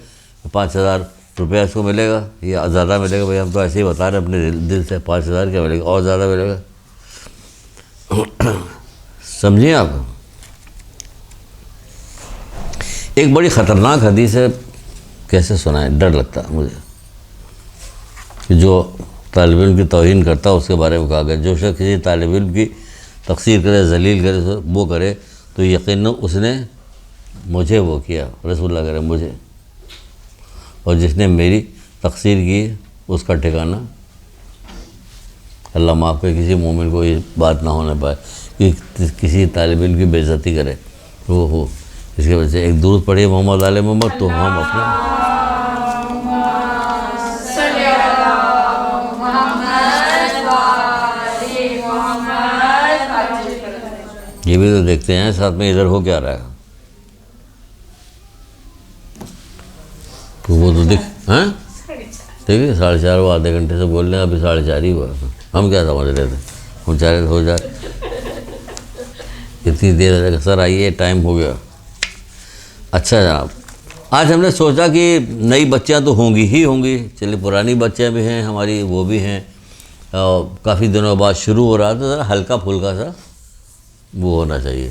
5,000 روپیہ اس کو ملے گا یا زیادہ ملے گا؟ بھائی ہم تو ایسے ہی بتا رہے ہیں اپنے دل سے، 5,000 کیا ملے گا؟ اور زیادہ ملے گا، سمجھیں آپ۔ ایک بڑی خطرناک حدیث ہے، کیسے سنائیں، ڈر لگتا ہے مجھے، کہ جو طالب علم کی توہین کرتا ہے اس کے بارے میں کہا گیا، جو شخص کسی طالب علم کی تقصیر کرے، ذلیل کرے، وہ کرے تو یقیناً اس نے مجھے وہ کیا، رسول اللہ کرے مجھے، اور جس نے میری تقصیر کی اس کا ٹھکانہ اللہ معاف کرے۔ کسی مومن کو یہ بات نہ ہونے پائے کہ کسی طالب علم کی بے عزتی کرے، وہ ہو۔ اس کی وجہ سے ایک درود پڑھیے محمد علیہ محمد، تو ہم اپنے یہ بھی تو دیکھتے ہیں ساتھ میں ادھر ہو کیا رہا ہے، تو وہ تو ہاں ٹھیک ہے، 4:30 وہ آدھے گھنٹے سے بول رہے ہیں، ابھی 4:30 ہی ہوا، ہم کیا سمجھ رہے تھے، ہم چاہ رہے تھے ہو جائے، اتنی دیر ہے، سر آئیے ٹائم ہو گیا۔ اچھا جناب، آج ہم نے سوچا کہ نئی بچیاں تو ہوں گی، چلیے پرانی بچیاں بھی ہیں ہماری، وہ بھی ہیں، کافی دنوں بعد شروع ہو رہا تھا، ذرا ہلکا پھلکا سا وہ ہونا چاہیے،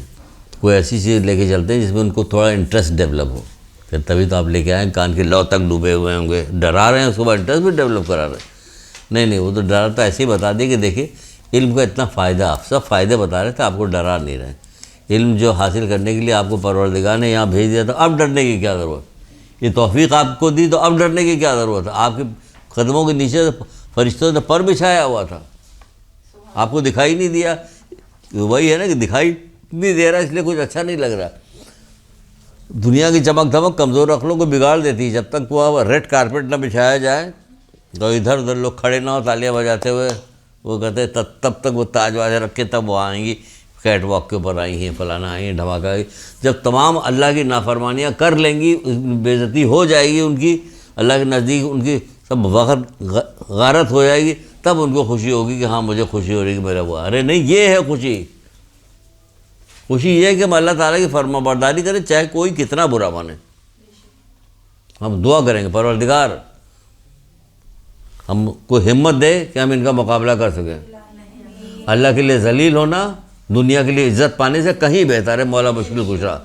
کوئی ایسی چیز لے کے چلتے ہیں جس میں ان کو تھوڑا انٹرسٹ ڈیولپ ہو، کہ تبھی تو آپ لے کے آئیں، کان کے لو تک ڈوبے ہوئے ہوں گے، ڈرا رہے ہیں، اس کے بعد انٹرسٹ بھی ڈیولپ کرا رہے ہیں، نہیں وہ تو ڈرا تو ایسے ہی بتا دیں کہ دیکھیں علم کا اتنا فائدہ، آپ سب فائدے بتا رہے تھے، آپ کو ڈرا نہیں رہے، علم جو حاصل کرنے کے لیے آپ کو پروردگار نے یہاں بھیج دیا تھا، اب ڈرنے کی کیا ضرورت، یہ توفیق آپ کو دی تو اب ڈرنے کی کیا ضرورت ہے، آپ کے قدموں کے نیچے فرشتوں نے پر بچھایا ہوا تھا، آپ کو دکھائی نہیں دیا، وہی ہے نا کہ دکھائی نہیں دے رہا اس لیے کچھ اچھا نہیں لگ رہا۔ دنیا کی چمک دھمک کمزور عقلوں کو بگاڑ دیتی ہے، جب تک وہ ریڈ کارپیٹ نہ بچھایا جائے تو ادھر ادھر لوگ کھڑے نہ ہو تالیاں بجاتے ہوئے، وہ کہتے ہیں تب تک وہ تاج واج رکھ کے تب وہ آئیں گی، کیٹ واک کے اوپر آئی ہیں، فلانا آئی ہیں، دھماکہ آئی، جب تمام اللہ کی نافرمانیاں کر لیں گی، بے عزتی ہو جائے گی ان کی، اللہ کے نزدیک ان کی سب وقت غارت ہو جائے گی، تب ان کو خوشی ہوگی کہ ہاں مجھے خوشی ہو رہی ہے کہ میرا وہ. ارے نہیں، یہ ہے خوشی. خوشی یہ ہے کہ ہم اللہ تعالیٰ کی فرما برداری کریں چاہے کوئی کتنا برا مانے. ہم دعا کریں گے پروردگار ہم کو ہمت دے کہ ہم ان کا مقابلہ کر سکیں. اللہ کے لیے ذلیل ہونا دنیا کے لیے عزت پانے سے کہیں بہتر ہے. مولا مشکل کشا،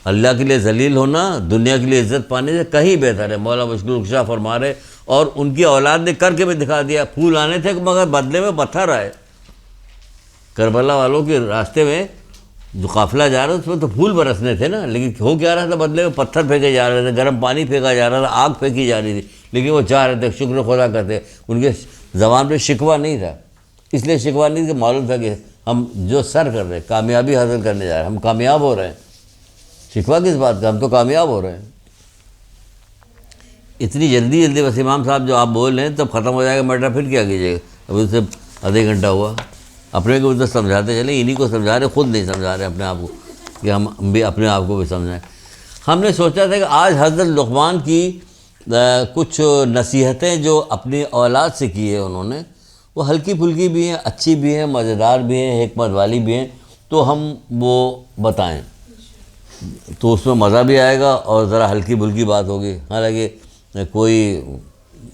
اللہ کے لیے ذلیل ہونا دنیا کے لیے عزت پانے سے کہیں بہتر ہے. مولا مشکل کشا فرما رہے. اور ان کی اولاد نے کر کے بھی دکھا دیا. پھول آنے تھے مگر بدلے میں پتھر آئے. کربلا والوں کے راستے میں جو قافلہ جا رہا تھا اس میں تو پھول برسنے تھے نا، لیکن ہو کیا رہا تھا بدلے میں پتھر پھینکے جا رہے تھے، گرم پانی پھینکا جا رہا تھا، آگ پھینکی جا رہی تھی. لیکن وہ چاہ رہے تھے شکر خدا کرتے. ان کے زبان پہ شکوہ نہیں تھا. اس لیے شکوہ نہیں کہ معلوم تھا کہ ہم جو سر کر رہے ہیں کامیابی حاصل کرنے جا رہے ہیں، ہم کامیاب ہو رہے ہیں. شکوہ کس بات کا؟ ہم تو کامیاب ہو رہے ہیں. اتنی جلدی بس امام صاحب جو آپ بول رہے ہیں تب ختم ہو جائے گا میٹر، پھر کیا کیجیے گا؟ ابھی اس سے آدھے گھنٹہ ہوا. اپنے کو ادھر سمجھاتے چلیں، انہیں کو سمجھا رہے، خود نہیں سمجھا رہے اپنے آپ کو کہ ہم بھی اپنے آپ کو بھی سمجھائیں. ہم نے سوچا تھا کہ آج حضرت لقمان کی کچھ نصیحتیں جو اپنی اولاد سے کی ہے انہوں نے، وہ ہلکی پھلکی بھی ہیں، اچھی بھی ہیں، مزیدار بھی ہیں، حکمت والی بھی ہیں، تو ہم وہ بتائیں تو اس میں مزہ بھی آئے گا اور ذرا ہلکی پھلکی بات ہوگی. حالانکہ کوئی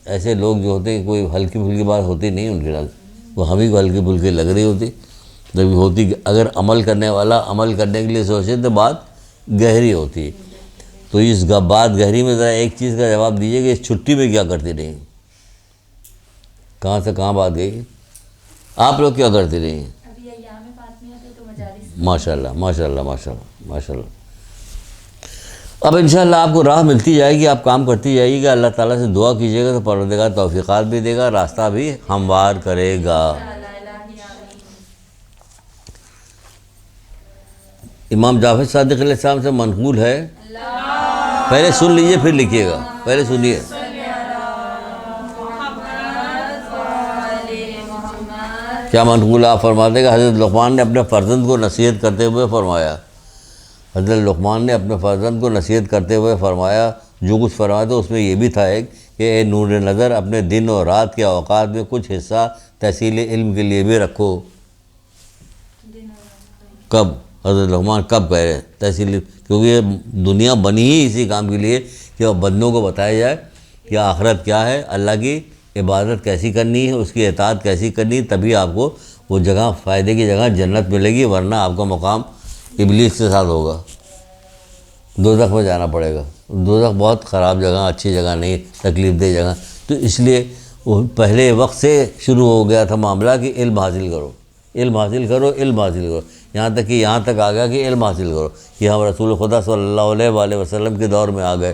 ایسے لوگ جو ہوتے ہیں کوئی ہلکی پھلکی بات ہوتی نہیں ان کے ساتھ، وہ ہمیں کو ہلکی پھلکی لگ رہی ہوتی. جب ہوتی کہ اگر عمل کرنے والا عمل کرنے کے لیے سوچے تو بات گہری ہوتی ہے. تو اس بات گہری میں ذرا ایک چیز کا جواب دیجیے کہ اس چھٹی میں کیا کرتی رہی؟ کہاں سے کہاں بات گئی؟ آپ لوگ کیا کرتی رہی؟ ماشاء اللہ ماشاء اللہ ماشاء اللہ ماشاء اللہ. اب انشاءاللہ آپ کو راہ ملتی جائے گی، آپ کام کرتی جائیے گا. اللہ تعالیٰ سے دعا کیجیے گا تو پروردگار توفیقات بھی دے گا، راستہ بھی ہموار کرے گا. امام جعفر صادق علیہ السلام سے منقول ہے، پہلے سن لیجئے پھر لکھیے گا. پہلے سنیے. کیا منقول آپ فرماتے کہ حضرت لقمان نے اپنے فرزند کو نصیحت کرتے ہوئے فرمایا، حضرت لقمان نے اپنے فرزند کو نصیحت کرتے ہوئے فرمایا، جو کچھ فرمایا تو اس میں یہ بھی تھا ایک کہ اے نور نظر اپنے دن اور رات کے اوقات میں کچھ حصہ تحصیل علم کے لیے بھی رکھو. کب حضرت لقمان کب کہہ رہے تحصیل؟ کیونکہ یہ دنیا بنی ہی اسی کام کے لیے کہ بندوں کو بتایا جائے کہ آخرت کیا ہے، اللہ کی عبادت کیسی کرنی ہے، اس کی اطاعت کیسی کرنی ہے، تبھی آپ کو وہ جگہ فائدے کی جگہ جنت ملے گی، ورنہ آپ کا مقام ابلیس کے ساتھ ہوگا، دوزخ میں جانا پڑے گا. دوزخ بہت خراب جگہ، اچھی جگہ نہیں، تکلیف دہ جگہ. تو اس لیے وہ پہلے وقت سے شروع ہو گیا تھا معاملہ کہ علم حاصل کرو، علم حاصل کرو، علم حاصل کرو، یہاں تک آ گیا کہ علم حاصل کرو. یہ ہم رسول خدا صلی اللہ علیہ وآلہ وسلم کے دور میں آ گئے.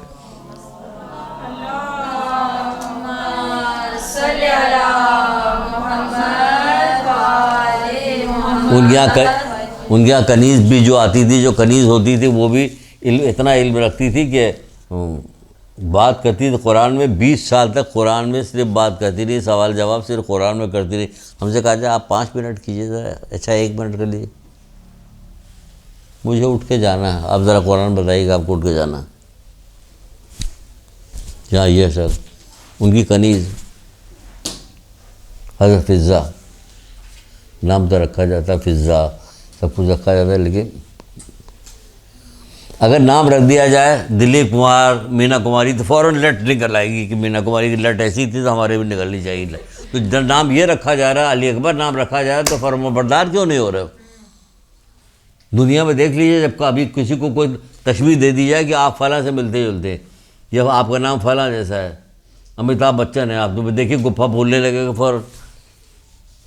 ان کے یہاں کنیز بھی جو آتی تھی، جو کنیز ہوتی تھی وہ بھی اتنا علم رکھتی تھی کہ بات کرتی تھی قرآن میں. 20 سال تک قرآن میں صرف بات کرتی رہی، سوال جواب صرف قرآن میں کرتی رہی. ہم سے کہا جائے آپ 5 منٹ کیجیے ذرا. اچھا 1 منٹ کر لیجیے، مجھے اٹھ کے جانا ہے. آپ ذرا قرآن بتائیے گا آپ کو اٹھ کے جانا. کیا یہ سر ان کی کنیز حضرت فضا، نام تو رکھا جاتا ہے فضا، سب کچھ رکھا جاتا ہے، لیکن اگر نام رکھ دیا جائے دلیپ کمار، مینا کماری، تو فوراً لٹ نکل آئے گی کہ مینا کماری کی لٹ ایسی تھی تو ہمارے بھی نکلنی چاہیے. تو جب نام یہ رکھا جا رہا ہے، علی اکبر نام رکھا جا رہا ہے، تو فرمانبردار کیوں نہیں ہو رہے؟ دنیا میں دیکھ لیجیے جب ابھی کسی کو کوئی تشبیہ دے دی جائے کہ آپ فلاں سے ملتے جلتے ہیں، یا آپ کا نام فلاں جیسا ہے، امیتابھ بچن ہے، آپ تو دیکھیے گپھا بھولنے لگے گا فوراً.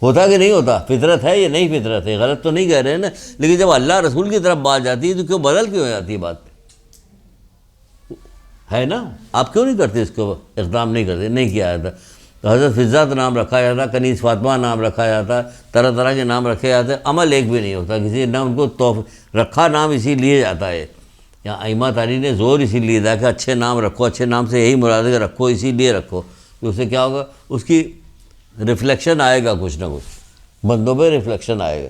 ہوتا کہ نہیں ہوتا؟ فطرت ہے یہ نہیں فطرت ہے؟ غلط تو نہیں کہہ رہے ہیں نا. لیکن جب اللہ رسول کی طرف بات جاتی ہے تو کیوں بدل کیوں جاتی ہے بات؟ ہے نا. آپ کیوں نہیں کرتے اس کو اقدام نہیں کرتے؟ نہیں کیا جاتا. تو حضرت فضا تو نام رکھا جاتا، کنیز فاطمہ نام رکھا جاتا، طرح طرح کے نام رکھے جاتے، عمل ایک بھی نہیں ہوتا کسی نہ ان کو رکھا نام اسی لیے جاتا ہے. یہاں ائمہ تاری نے زور اسی لیے دیا کہ اچھے نام رکھو، اچھے نام سے یہی مراد ہے کہ رکھو اسی لیے رکھو. تو اس سے کیا ہوگا؟ اس کی ریفلیکشن آئے گا، کچھ نہ کچھ بندوں پہ ریفلیکشن آئے گا.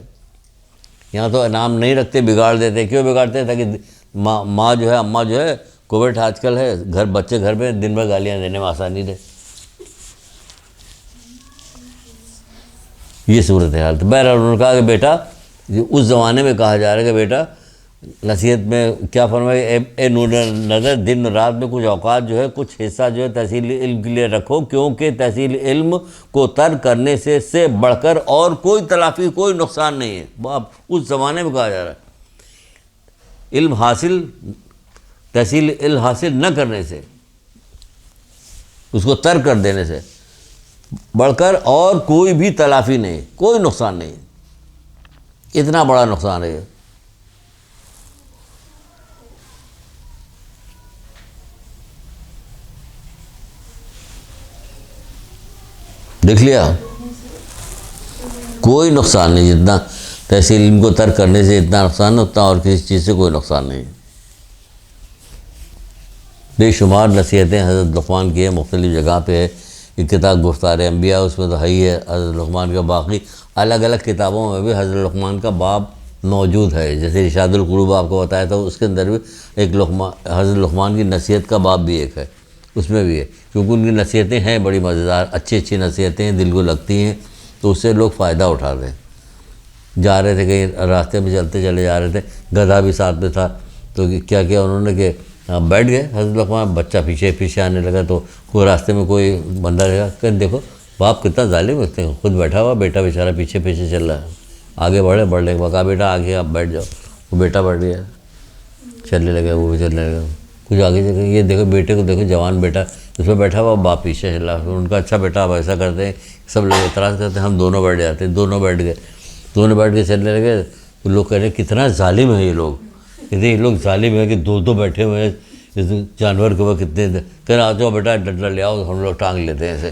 یہاں تو نام نہیں رکھتے، بگاڑ دیتے. کیوں بگاڑتے ہیں؟ تاکہ ماں جو ہے، اماں جو ہے، کووڈ آج کل ہے، بچے گھر میں دن بھر گالیاں دینے میں آسانی رہے، یہ صورتحال تھی۔ بہرحال انہوں نے کہا کہ بیٹا، اس زمانے میں کہا جا رہا ہے کہ بیٹا نصیحت میں کیا فرمائے، اے نور نظر، دن رات میں کچھ اوقات جو ہے، کچھ حصہ جو ہے تحصیل علم کے لیے رکھو، کیونکہ تحصیل علم کو ترک کرنے سے بڑھ کر اور کوئی تلافی، کوئی نقصان نہیں ہے۔ اب اس زمانے میں کہا جا رہا ہے علم حاصل، تحصیل علم حاصل نہ کرنے سے، اس کو ترک کر دینے سے بڑھ کر اور کوئی بھی تلافی نہیں، کوئی نقصان نہیں، اتنا بڑا نقصان ہے۔ دیکھ لیا، کوئی نقصان نہیں، جتنا تحصیل علم کو ترک کرنے سے اتنا نقصان ہے، اتنا اور کسی چیز سے کوئی نقصان نہیں۔ بے شمار نصیحتیں حضرت لقمان کی ہیں، مختلف جگہ پہ ہے۔ ایک کتاب گفتار انبیاء، اس میں تو ہے ہی ہے حضرت لقمان کا، باقی الگ الگ کتابوں میں بھی حضرت لقمان کا باب موجود ہے، جیسے ارشاد القلوب آپ کو بتایا تھا، اس کے اندر بھی ایک حضرت لقمان کی نصیحت کا باب بھی ایک ہے، اس میں بھی ہے، کیونکہ ان کی نصیحتیں ہیں بڑی مزیدار، اچھی نصیحتیں ہیں، دل کو لگتی ہیں، تو اس سے لوگ فائدہ اٹھاتے ہیں۔ جا رہے تھے کہیں راستے میں، چلے جا رہے تھے، گدھا بھی ساتھ میں تھا، تو کیا کیا انہوں نے کہ بیٹھ گئے حضرت لقمان، بچہ پیچھے آنے لگا، تو کوئی راستے میں کوئی بندہ لگا کہ دیکھو باپ کتنا ظالم ہے، خود بیٹھا ہوا، بیٹا بیچارہ پیچھے چل رہا ہے، آگے بڑھنے کے بعد کہا بیٹا آگے آپ بیٹھ جاؤ، وہ بیٹا بیٹھ گیا، چلنے لگا، وہ بھی چلنے لگا، کچھ آگے چل، یہ دیکھو بیٹے کو دیکھو، جوان بیٹا اس میں بیٹھا ہوا، باپ پیچھے چل رہا، ان کا اچھا بیٹا آپ ایسا کرتے ہیں، سب لوگ اعتراض کرتے ہیں، ہم دونوں بیٹھ جاتے ہیں، دونوں بیٹھ گئے، دونوں بیٹھ کے چلنے لگے، تو لوگ کہہ رہے ہیں کتنا ظالم ہے یہ لوگ، کہتے ہیں یہ لوگ ظالم ہیں کہ دو بیٹھے ہوئے ہیں جانور کے اوپر، کتنے کہہ رہے آتے ہو بیٹا ڈنڈا لے آؤ، ہم لوگ ٹانگ لیتے ہیں، ایسے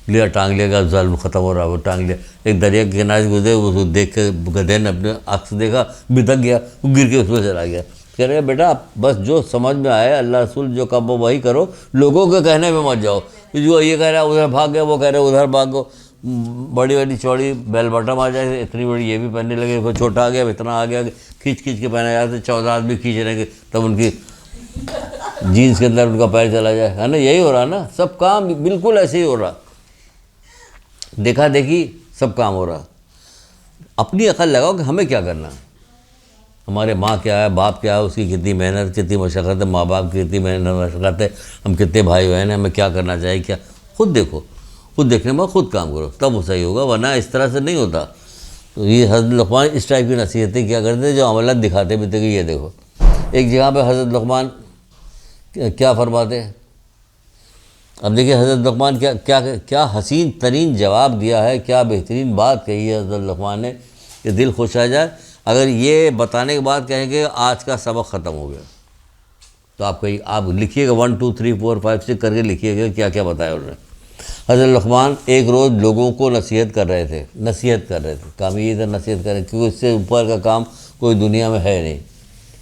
لیا، ٹانگ لیا گا، ظالم ختم ہو رہا، وہ ٹانگ لیا، ایک دریا کے کنارے گزرے، وہ دیکھ کے گدھے نے اپنے عکس دیکھا، بتک گیا، وہ گر کے اس میں چلا گیا، کہہ رہے بیٹا بس جو سمجھ میں آئے اللہ رسول جو کہا وہی کرو، لوگوں کے کہنے میں مت جاؤ، جو یہ کہہ رہا ہے ادھر بھاگ گیا، وہ کہہ رہے ادھر بھاگو، بڑی چوڑی بیل بٹم آ جائے، اتنی بڑی یہ بھی پہننے لگے، کوئی چھوٹا آ گیا، اتنا آ گیا، کھینچ کے پہنا جاتے، 14 آدمی کھینچ رہے ہیں، تب ان کی جینس کے اندر ان کا پیر چلا جائے، ہے نا، یہی ہو رہا نا، سب کام بالکل ایسے ہی ہو رہا، دیکھا دیکھی سب کام ہو رہا۔ اپنی عقل لگاؤ کہ ہمیں کیا کرنا، ہمارے ماں کیا ہے، باپ کیا ہے، اس کی کتنی محنت، کتنی مشقت ہے، ماں باپ کی کتنی محنت مشقت ہے، ہم کتنے بھائی بہن ہیں، ہمیں کیا کرنا چاہیے، کیا خود دیکھو، خود دیکھنے میں خود کام کرو، تب وہ صحیح ہوگا، ورنہ اس طرح سے نہیں ہوتا۔ تو یہ حضرت لقمان اس ٹائپ کی نصیحتیں کیا کرتے ہیں، جو عملات دکھاتے بھی تھے کہ یہ دیکھو۔ ایک جگہ پہ حضرت لقمان کیا فرماتے ہیں، اب دیکھیے حضرت لقمان کیا حسین ترین جواب دیا ہے، کیا بہترین بات کہی ہے حضرت لقمان نے کہ دل خوش آ جائے۔ اگر یہ بتانے کے بعد کہیں گے آج کا سبق ختم ہو گیا، تو آپ لکھیے گا 1 2 3 4 5 6 کر کے لکھیے گا کیا کیا بتایا انہوں نے۔ حضرت لقمان ایک روز لوگوں کو نصیحت کر رہے تھے، کام یہ تھا نصیحت کریں، کیونکہ اس سے اوپر کا کام کوئی دنیا میں ہے نہیں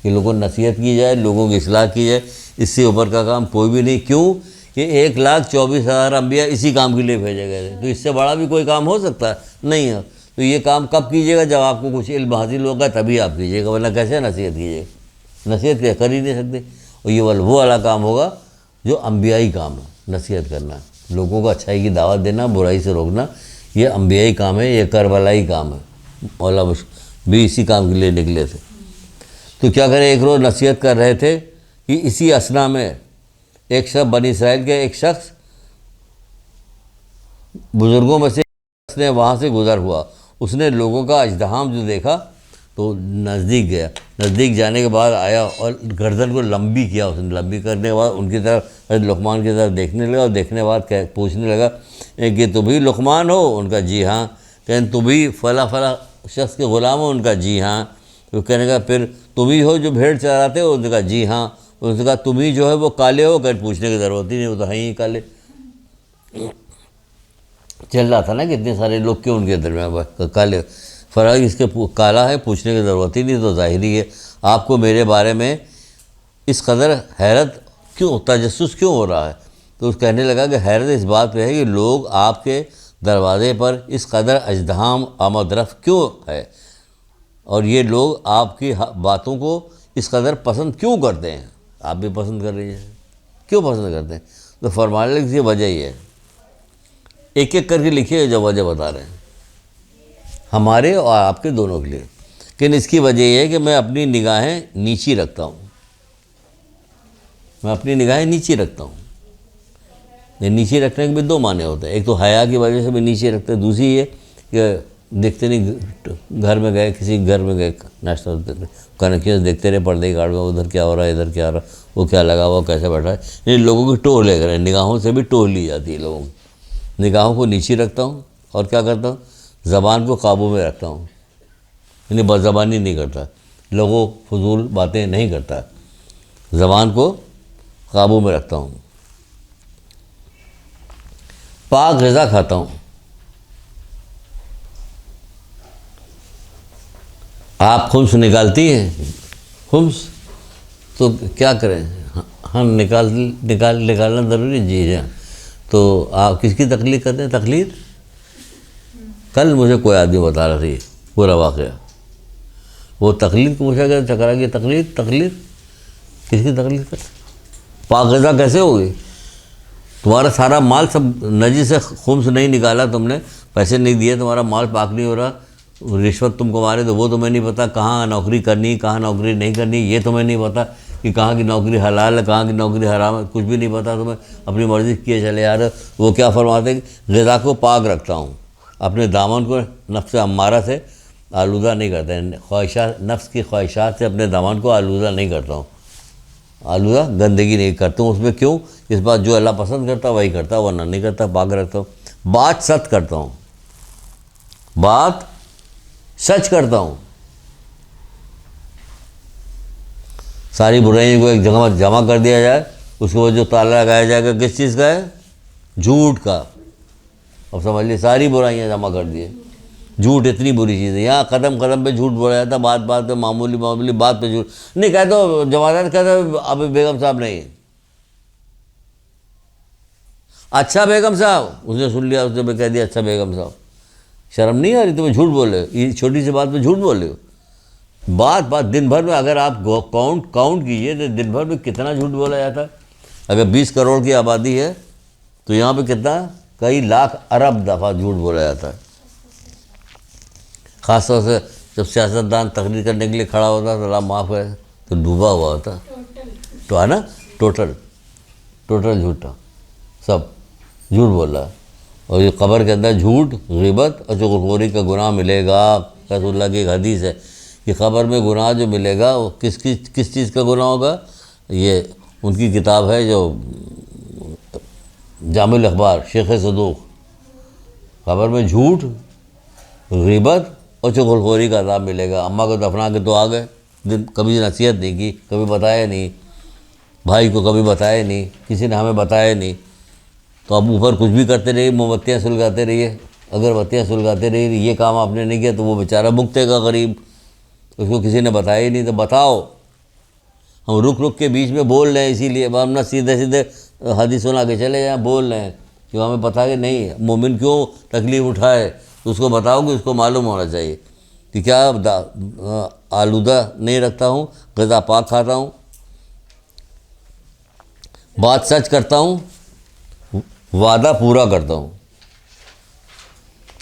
کہ لوگوں کو نصیحت کی جائے، لوگوں کی اصلاح کی جائے، اس سے اوپر کا کام کوئی بھی نہیں۔ کیوں کہ 1,24,000 انبیاء اسی کام کے لیے بھیجے گئے تھے، تو اس سے بڑا بھی کوئی کام ہو سکتا ہے نہیں ہے۔ تو یہ کام کب کیجیے گا، جب آپ کو کچھ علم حاصل ہوگا تبھی آپ کیجیے گا، ورنہ کیسے نصیحت کیجیے گا، نصیحت کر ہی نہیں سکتے۔ اور یہ وہ والا کام ہوگا جو انبیائی کام ہے، نصیحت کرنا، لوگوں کو اچھائی کی دعوت دینا، برائی سے روکنا، یہ انبیائی کام ہے، یہ کربلائی کام ہے۔ مولا بھی اسی کام کے لیے نکلے تھے۔ تو کیا کریں، ایک روز نصیحت کر رہے تھے کہ اسی اثنا میں ایک شخص، بنی اسرائیل کے ایک شخص بزرگوں میں سے نے وہاں سے گزر ہوا، اس نے لوگوں کا ازدحام جو دیکھا تو نزدیک گیا، نزدیک جانے کے بعد آیا اور گردن کو لمبی کیا، اس نے لمبی کرنے کے بعد ان کی طرف حضرت لقمان کی طرف دیکھنے لگا، اور دیکھنے کے بعد پوچھنے لگا کہ تم بھی لقمان ہو؟ ان کا جی ہاں۔ کہیں تم بھی فلاں شخص کے غلام ہو؟ ان کا جی ہاں۔ تو کہنے کا پھر تم ہی ہو جو بھیڑ چراتے ہو؟ ان کا جی ہاں۔ اس نے کہا تم ہی جو ہے وہ کالے ہو؟ کہ پوچھنے کی ضرورت ہی نہیں، وہ تو ہیں ہی کالے، چل رہا تھا نا کہ اتنے سارے لوگ کیوں ان کے درمیان کالے، فرق اس کے کالا ہے، پوچھنے کی ضرورت ہی نہیں، تو ظاہری ہے آپ کو میرے بارے میں اس قدر حیرت کیوں، تجسس کیوں ہو رہا ہے؟ تو اس کہنے لگا کہ حیرت اس بات پہ ہے کہ لوگ آپ کے دروازے پر اس قدر ازدحام آمد رفت کیوں ہے، اور یہ لوگ آپ کی باتوں کو اس قدر پسند کیوں کرتے ہیں، آپ بھی پسند کر رہی ہیں. کیوں پسند کرتے ہیں؟ تو فرمانے کی وجہ یہ ہے، ایک ایک کر کے لکھیے جو وجہ بتا رہے ہیں ہمارے اور آپ کے دونوں کے لیے. لیکن اس کی وجہ یہ ہے کہ میں اپنی نگاہیں نیچی رکھتا ہوں. میں اپنی نگاہیں نیچی رکھتا ہوں. یہ نیچے رکھنے کے بھی دو معنی ہوتے ہیں. ایک تو حیا کی وجہ سے بھی نیچے رکھتے ہیں، دوسری یہ کہ دیکھتے نہیں، گھر میں گئے، کسی گھر میں گئے ناشتہ کنکھیوں سے دیکھتے رہے، پردے کاٹ میں ادھر کیا ہو رہا ہے، ادھر کیا ہو رہا ہے، وہ کیا لگا ہوا، کیسے بیٹھا ہے. یہ لوگوں کی ٹوہ لے کر نگاہوں سے بھی ٹوہ لی جاتی ہے لوگوں کی. نگاہوں کو نیچے رکھتا ہوں اور کیا کرتا ہوں، زبان کو قابو میں رکھتا ہوں. یعنی بد زبانی نہیں کرتا، لوگوں فضول باتیں نہیں کرتا، زبان کو قابو میں رکھتا ہوں. پاک غذا کھاتا ہوں. آپ خمس نکالتی ہیں؟ خمس تو کیا کریں ہم، نکالنا ضروری. جی ہاں. تو آپ کس کی تقلید کرتے ہیں؟ تقلید. کل مجھے کوئی آدمی بتا رہا تھی پورا واقعہ، وہ تقلید کو پوچھا گیا، چکرا کی تقلید کس کی تقلید کرتے؟ پاک غذا کیسے ہوگی؟ تمہارا سارا مال سب نجی سے خمس نہیں نکالا، تم نے پیسے نہیں دیے، تمہارا مال پاک نہیں ہو رہا. رشوت تم کو مارے تو وہ تمہیں نہیں پتہ، کہاں نوکری کرنی کہاں نوکری نہیں کرنی یہ تمہیں نہیں پتہ، کہ کہاں کی نوکری حلال ہے کہاں کی نوکری حرام ہے، کچھ بھی نہیں پتہ تمہیں. اپنی مرضی کیے چلے یار. وہ کیا فرماتے ہیں کہ غذا کو پاک رکھتا ہوں، اپنے دامن کو نفس امارہ سے آلودہ نہیں کرتا. خواہشات، نفس کی خواہشات سے اپنے دامن کو آلودہ نہیں کرتا ہوں، آلودہ گندگی نہیں کرتا ہوں اس میں. کیوں؟ اس بات جو اللہ پسند کرتا وہی کرتا، ورنہ نہیں کرتا، پاک رکھتا ہوں. بات سچ کرتا ہوں، بات سچ کرتا ہوں. ساری برائیوں کو ایک جگہ جمع کر دیا جائے، اس کو جو تالا لگایا جائے گا کس چیز کا ہے؟ جھوٹ کا. اب سمجھ لیے ساری برائیاں جمع کر دیے. جھوٹ اتنی بری چیز ہے، یہاں قدم قدم پہ جھوٹ بولا جاتا، بات بات پہ، معمولی بات پہ جھوٹ. نہیں کہہ دو جوانات، کہہ دو اب بیگم صاحب نہیں، اچھا بیگم صاحب. اس نے سن لیا، اس نے کہہ دیا اچھا بیگم صاحب. شرم نہیں آ رہی تمہیں؟ جھوٹ بول رہے ہو، یہ چھوٹی سی بات پہ جھوٹ بول رہے ہو. بات دن بھر میں اگر آپ کاؤنٹ کیجئے تو دن بھر میں کتنا جھوٹ بولا جاتا ہے. اگر 20 کروڑ کی آبادی ہے تو یہاں پہ کتنا، کئی لاکھ ارب دفعہ جھوٹ بولا جاتا ہے. خاص طور سے جب سیاستدان تقریر کرنے کے لیے کھڑا ہوتا تو اللہ معاف ہے تو ڈوبا ہوا ہوتا تو ہے نا. ٹوٹل جھوٹا، سب جھوٹ بول رہا ہے. اور یہ قبر کے اندر جھوٹ، غیبت اور چغلخوری کا گناہ ملے گا. رسول اللہ کی ایک حدیث ہے کہ قبر میں گناہ جو ملے گا وہ کس چیز کا گناہ ہوگا. یہ ان کی کتاب ہے جو جامع الاخبار، شیخ صدوق. قبر میں جھوٹ، غیبت اور چغلخوری کا عذاب ملے گا. اماں کو دفنا کے تو آ گئے، کبھی نصیحت نہیں کی، کبھی بتایا نہیں، بھائی کو کبھی بتایا نہیں، کسی نے ہمیں بتایا نہیں. تو اب اوپر کچھ بھی کرتے رہیے، موم بتیاں سلگاتے رہیے، اگر بتیاں سلگاتے رہیے یہ کام آپ نے نہیں کیا تو وہ بیچارہ بھگتے گا غریب. اس کو کسی نے بتایا ہی نہیں تو بتاؤ. ہم رک کے بیچ میں بول رہے ہیں، اسی لیے ہم نہ سیدھے حدیث سنا کے چلے جائیں، بول رہے ہیں کہ ہمیں پتہ کہ نہیں مومن کیوں تکلیف اٹھائے. تو اس کو بتاؤ کہ اس کو معلوم ہونا چاہیے کہ کیا آلودہ نہیں رکھتا ہوں، غذا پاک کھاتا ہوں، بات سچ کرتا ہوں، وعدہ پورا کرتا ہوں.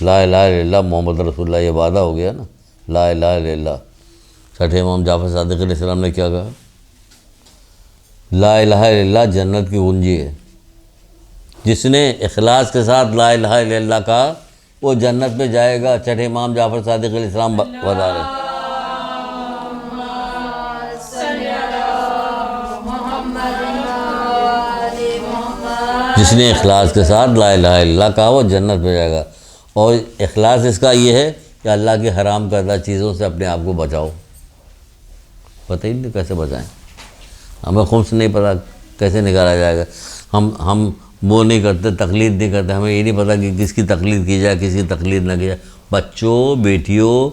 لا الہ الا اللہ محمد رسول اللہ، یہ وعدہ ہو گیا نا، لا الہ الا اللہ. چھٹے امام جعفر صادق علیہ السلام نے کیا کہا؟ لا الہ الا اللہ جنت کی کنجی ہے. جس نے اخلاص کے ساتھ لا الہ الا اللہ کہا وہ جنت میں جائے گا. چھٹے امام جعفر صادق علیہ السلام بتا رہے ہیں. جس نے اخلاص کے ساتھ لا الہ الا اللہ کہا وہ جنت میں جائے گا. اور اخلاص اس کا یہ ہے کہ اللہ کی حرام کردہ چیزوں سے اپنے آپ کو بچاؤ. پتہ ہی نہیں کیسے بچائیں، ہمیں خمس نہیں پتہ کیسے نکالا جائے گا. ہم وہ نہیں کرتے، تقلید نہیں کرتے، ہمیں یہ نہیں پتہ کہ کس کی تقلید کی جائے کس کی تقلید نہ کی جائے. بچوں، بیٹیوں،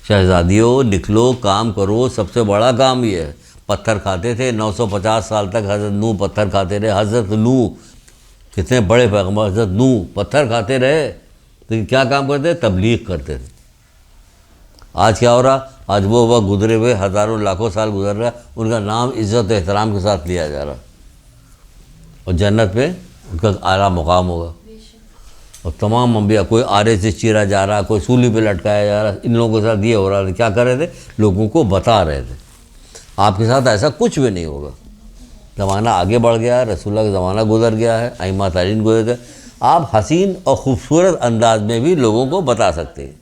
شہزادیوں، نکلو کام کرو. سب سے بڑا کام یہ ہے. پتھر کھاتے تھے 950 سال تک، حضرت نوح پتھر کھاتے رہے. حضرت نوح کتنے بڑے پیغمبر، حضرت نوح پتھر کھاتے رہے. تو کیا کام کرتے تھے؟ تبلیغ کرتے تھے. آج کیا ہو رہا؟ آج وہ وقت گزرے ہوئے ہزاروں لاکھوں سال گزر رہا ہے، ان کا نام عزت و احترام کے ساتھ لیا جا رہا، اور جنت میں ان کا اعلیٰ مقام ہوگا۔ اور تمام انبیاء، کوئی آرے سے چیرا جا رہا، کوئی سولی پہ لٹکایا جا رہا، ان لوگوں کے ساتھ یہ ہو رہا تھا۔ کیا کر رہے تھے؟ لوگوں کو بتا رہے تھے۔ آپ کے ساتھ ایسا کچھ بھی نہیں ہوگا، زمانہ آگے بڑھ گیا ہے، رسول اللہ کا زمانہ گزر گیا ہے، ائمہ تارین گزر گئے، آپ حسین اور خوبصورت انداز میں بھی لوگوں کو بتا سکتے ہیں۔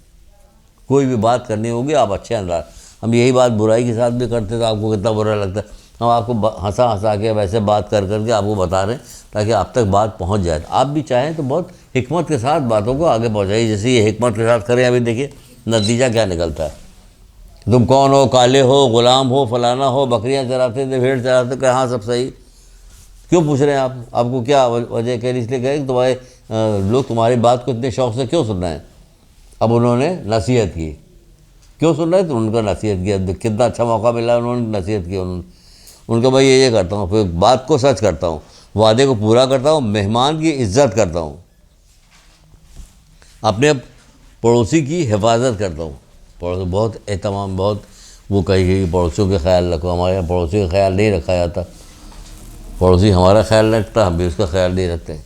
کوئی بھی بات کرنی ہوگی آپ اچھے انداز، ہم یہی بات برائی کے ساتھ بھی کرتے تو آپ کو کتنا برا لگتا ہے، ہم آپ کو ہنسا ہنسا کے ویسے بات کر کے آپ کو بتا رہے ہیں تاکہ آپ تک بات پہنچ جائے۔ آپ بھی چاہیں تو بہت حکمت کے ساتھ باتوں کو آگے پہنچائیے، جیسے یہ حکمت کے ساتھ کریں۔ ابھی دیکھیے نتیجہ کیا نکلتا ہے۔ تم کون ہو؟ کالے ہو، غلام ہو، فلانا ہو، بکریاں چراتے تھے، بھیڑ چراتے تھے، کہ ہاں سب صحیح۔ کیوں پوچھ رہے ہیں آپ کو کیا وجہ؟ کہہ رہی اس لیے کہ تمہارے لوگ تمہاری بات کو اتنے شوق سے کیوں سن رہے ہیں؟ اب انہوں نے نصیحت کی، کیوں سن رہے ہیں؟ تو ان کا نصیحت کیا، کتنا اچھا موقع ملا، انہوں نے نصیحت کی۔ ان کا بھائی یہ کرتا ہوں، پھر بات کو سچ کرتا ہوں، وعدے کو پورا کرتا ہوں، مہمان کی عزت کرتا ہوں، اپنے پڑوسی کی حفاظت کرتا ہوں۔ پڑوسی بہت اہتمام، بہت وہ کہی گئی پڑوسیوں کے خیال رکھو۔ ہمارے یہاں پڑوسی کا خیال نہیں رکھا جاتا، پڑوسی ہمارا خیال رکھتا، ہم بھی اس کا خیال نہیں رکھتے۔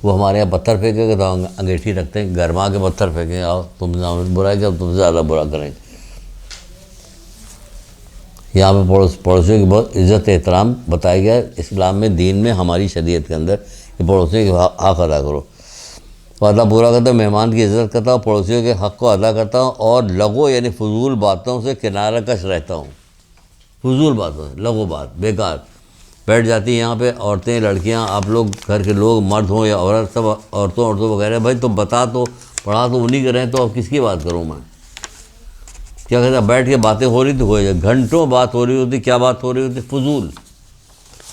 وہ ہمارے یہاں پتھر پھینکے گا تو ہم انگیٹھی رکھتے ہیں، گرما کے پتھر پھینکیں، آؤ تم نے برا کیا، تم سے زیادہ برا کریں گے۔ یہاں پہ پڑوسیوں کی بہت عزت احترام بتایا گیا ہے اسلام میں، دین میں، ہماری شریعت کے اندر، کہ پڑوسیوں کے حق ادا کرو۔ وعدہ پورا کرتا ہوں، مہمان کی عزت کرتا ہوں، پڑوسیوں کے حق کو ادا کرتا ہوں، اور لغو یعنی فضول باتوں سے کنارہ کش رہتا ہوں۔ فضول باتوں سے، لغو بات، بیکار بیٹھ جاتی ہیں یہاں پہ عورتیں، لڑکیاں، آپ لوگ گھر کے لوگ، مرد ہوں یا عورت، سب عورتوں وغیرہ، بھائی تو بتا تو پڑھا تو انہیں کے رہیں، تو اب کس کی بات کروں میں؟ کیا کہتا ہے؟ بیٹھ کے باتیں ہو رہی تو ہو جائے، گھنٹوں بات ہو رہی ہوتی، کیا بات ہو رہی ہوتی؟ فضول۔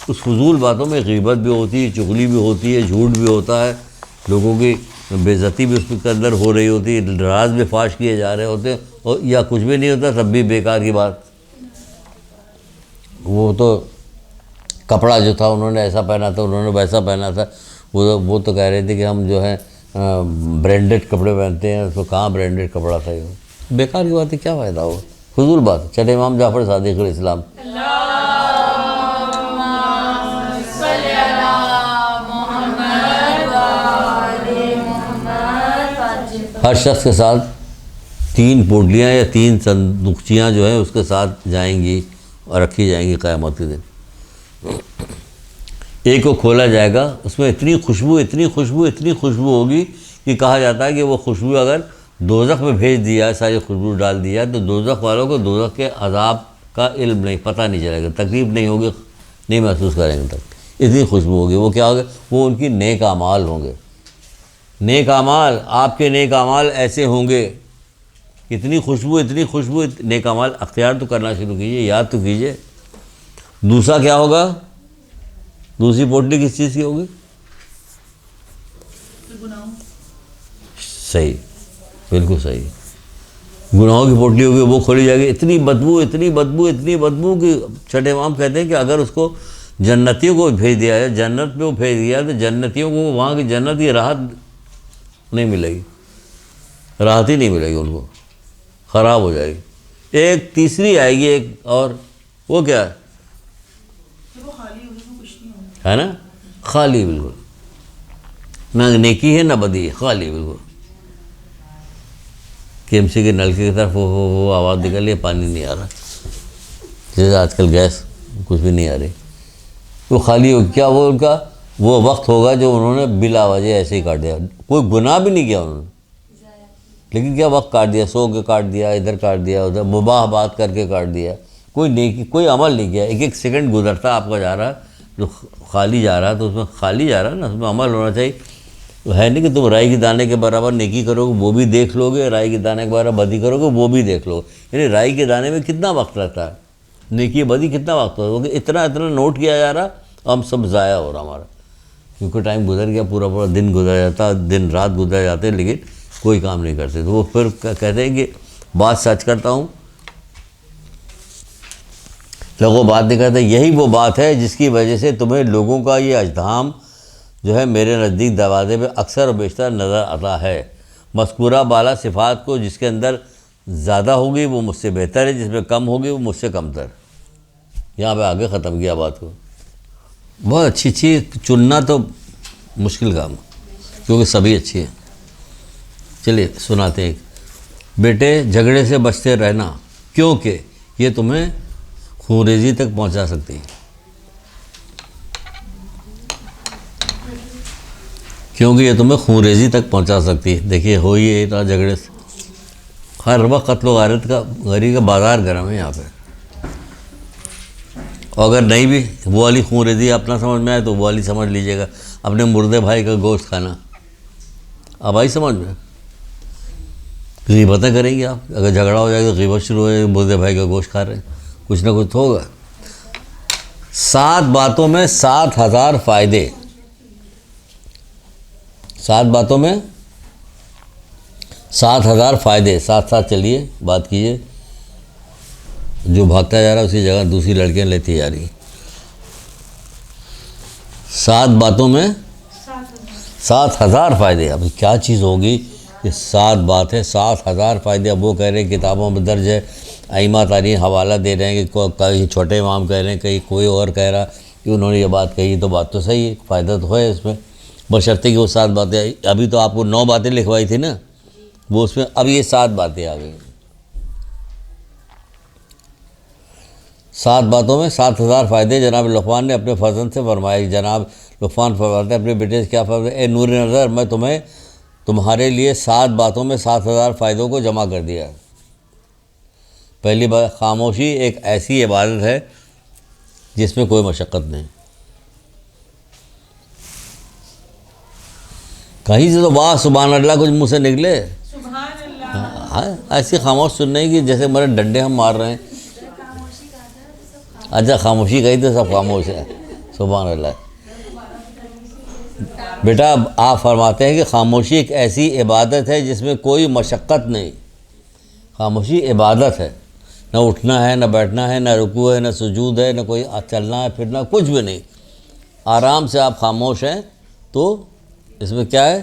اس فضول باتوں میں غیبت بھی ہوتی ہے، چغلی بھی ہوتی ہے، جھوٹ بھی ہوتا ہے، لوگوں کی بے عزتی بھی اس کے اندر ہو رہی ہوتی ہے، راز بھی فاش کیے جا رہے ہوتے ہیں، اور یا کچھ بھی نہیں ہوتا تب بھی بیکار کی بات۔ وہ تو کپڑا جو تھا انہوں نے ایسا پہنا تھا، انہوں نے ویسا پہنا تھا، وہ تو کہہ رہے تھے کہ ہم جو ہے برینڈڈ کپڑے پہنتے ہیں، تو کہاں برینڈڈ کپڑا تھا؟ یہ بیکار کی بات ہے، کیا فائدہ ہو؟ فضول بات ہے۔ چلے امام جعفر صادق علیہ السلام، ہر شخص کے ساتھ 3 پوٹلیاں یا 3 صندوقچیاں جو ہیں اس کے ساتھ جائیں گی اور رکھی جائیں گی قیامت کے دن۔ ایک کو کھولا جائے گا، اس میں اتنی خوشبو ہوگی کہ کہا جاتا ہے کہ وہ خوشبو اگر دوزخ میں بھیج دیا، ساری خوشبو ڈال دیا، تو دوزخ والوں کو دوزخ کے عذاب کا علم نہیں، پتہ نہیں چلے گا، تکلیف نہیں ہوگی، نہیں محسوس کریں گے تک، اتنی خوشبو ہوگی۔ وہ کیا ہوگا؟ وہ ان کی نیک اعمال ہوں گے۔ نیک اعمال، آپ کے نیک اعمال ایسے ہوں گے، اتنی خوشبو، نیک اعمال اختیار تو کرنا شروع کیجئے، یاد تو کیجئے۔ دوسرا کیا ہوگا؟ دوسری پوٹلی کس چیز کی ہوگی؟ صحیح، بالکل صحیح، گناہوں کی پوٹلی ہوگی، وہ کھولی جائے گی، اتنی بدبو کہ چھٹے امام کہتے ہیں کہ اگر اس کو جنتیوں کو بھیج دیا جائے، جنت میں وہ بھیج دیا تو جنتیوں کو وہاں کی جنت کی راحت نہیں ملے گی، راحت ہی نہیں ملے گی، ان کو خراب ہو جائے گی۔ ایک تیسری آئے گی، ایک اور، وہ کیا ہے؟ ہے نا، خالی، بالکل، نہ نیکی ہے نہ بدی ہے، خالی بالکل۔ KMC کے نلکے کی طرف وہ آواز نکل ہے، پانی نہیں آ رہا، جیسے آج کل گیس کچھ بھی نہیں آ رہی، وہ خالی ہو کیا؟ وہ ان کا وہ وقت ہوگا جو انہوں نے بلا وجہ ایسے ہی کاٹ دیا، کوئی گناہ بھی نہیں کیا انہوں نے، لیکن کیا وقت کاٹ دیا، سو کے کاٹ دیا، ادھر کاٹ دیا، ادھر مباح بات کر کے کاٹ دیا، کوئی نیکی، کوئی عمل نہیں کیا۔ ایک سیکنڈ گزرتا آپ کا جا رہا ہے جو خالی جا رہا ہے، تو اس میں خالی جا رہا ہے نا، اس میں عمل ہونا چاہیے۔ ہے نہیں کہ تم رائی کے دانے کے برابر نیکی کرو گے وہ بھی دیکھ لو گے، رائی کے دانے کے برابر بدی کرو گے وہ بھی دیکھ لو گے، یعنی رائی کے دانے میں کتنا وقت لگتا ہے، نیکی بدی کتنا وقت ہوتا ہے، اتنا نوٹ کیا جا رہا، ہم سب ضائع ہو رہا ہمارا، کیونکہ ٹائم گزر گیا، پورا دن گزر جاتا، دن رات گزر جاتے، لیکن کوئی کام نہیں کرتے۔ تو وہ پھر کہتے ہیں کہ بات سچ کرتا ہوں، لوگوں بات نہیں کرتے، یہی وہ بات ہے جس کی وجہ سے تمہیں لوگوں کا یہ اجدھام جو ہے میرے نزدیک دروازے پہ اکثر و بیشتر نظر آتا ہے۔ مذکورہ بالا صفات کو جس کے اندر زیادہ ہوگی وہ مجھ سے بہتر ہے، جس میں کم ہوگی وہ مجھ سے کم تر. یہاں پہ آگے ختم کیا بات کو. بہت اچھی چیز چننا تو مشکل کام کیونکہ سبھی اچھی ہیں. چلیے سناتے ہیں. بیٹے جھگڑے سے بچتے رہنا کیونکہ یہ تمہیں خونریزی تک پہنچا سکتی ہے. کیونکہ یہ تمہیں خونریزی تک پہنچا سکتی ہے. دیکھیے ہو ہی یہ تھا جھگڑے سے. ہر وقت قتل و غارت کا بازار گرم ہے یہاں پہ. اور اگر نہیں بھی وہ والی خونریزی آپ نہ سمجھ میں آئے تو وہ والی سمجھ لیجیے گا. اپنے مردے بھائی کا گوشت کھانا اب آئی سمجھ میں. غیبتیں کریں گے آپ. اگر جھگڑا ہو جائے گا غیبت شروع ہو جائے گی. مردے بھائی کا گوشت کھا رہے ہیں، کچھ نہ کچھ تو ہوگا. 7 باتوں میں 7,000 فائدے. 7 باتوں میں 7,000 فائدے. ساتھ ساتھ چلیے بات کیجیے. جو بھاگتا جا رہا ہے اسی جگہ دوسری لڑکیاں لیتی جا رہی. 7 باتوں میں 7,000 فائدے. اب کیا چیز ہوگی یہ 7 بات ہے 7,000 فائدے. اب وہ کہہ رہے ہیں کتابوں میں درج ہے، ائمہ تاریخ حوالہ دے رہے ہیں کہ کئی چھوٹے امام کہہ رہے ہیں، کہیں کوئی اور کہہ رہا کہ انہوں نے یہ بات کہی. تو بات تو صحیح ہے، فائدہ تو ہے اس میں، بشرطے کہ وہ 7 باتیں. ابھی تو آپ کو 9 باتیں لکھوائی تھی نا، وہ اس میں اب یہ 7 باتیں آ گئی. 7 باتوں میں 7,000 فائدے. جناب لقمان نے اپنے فرزند سے فرمایا. جناب لقمان فرماتے ہیں اپنے بیٹے سے کیا فرماتے ہیں؟ اے نور نظر، میں تمہارے لیے 7 باتوں میں 7,000 فائدوں کو جمع کر دیا. پہلی بات، خاموشی ایک ایسی عبادت ہے جس میں کوئی مشقت نہیں. کہیں سے تو واہ سبحان اللہ کچھ منہ سے نکلے. ایسی خاموش سننے کی جیسے میرے ڈنڈے ہم مار رہے ہیں. اچھا خاموشی کہی تو سب خاموش ہے. سبحان اللہ. بیٹا آپ فرماتے ہیں کہ خاموشی ایک ایسی عبادت ہے جس میں کوئی مشقت نہیں. خاموشی عبادت ہے. نہ اٹھنا ہے، نہ بیٹھنا ہے، نہ رکوع ہے، نہ سجود ہے، نہ کوئی چلنا ہے پھرنا، کچھ بھی نہیں. آرام سے آپ خاموش ہیں تو اس میں کیا ہے؟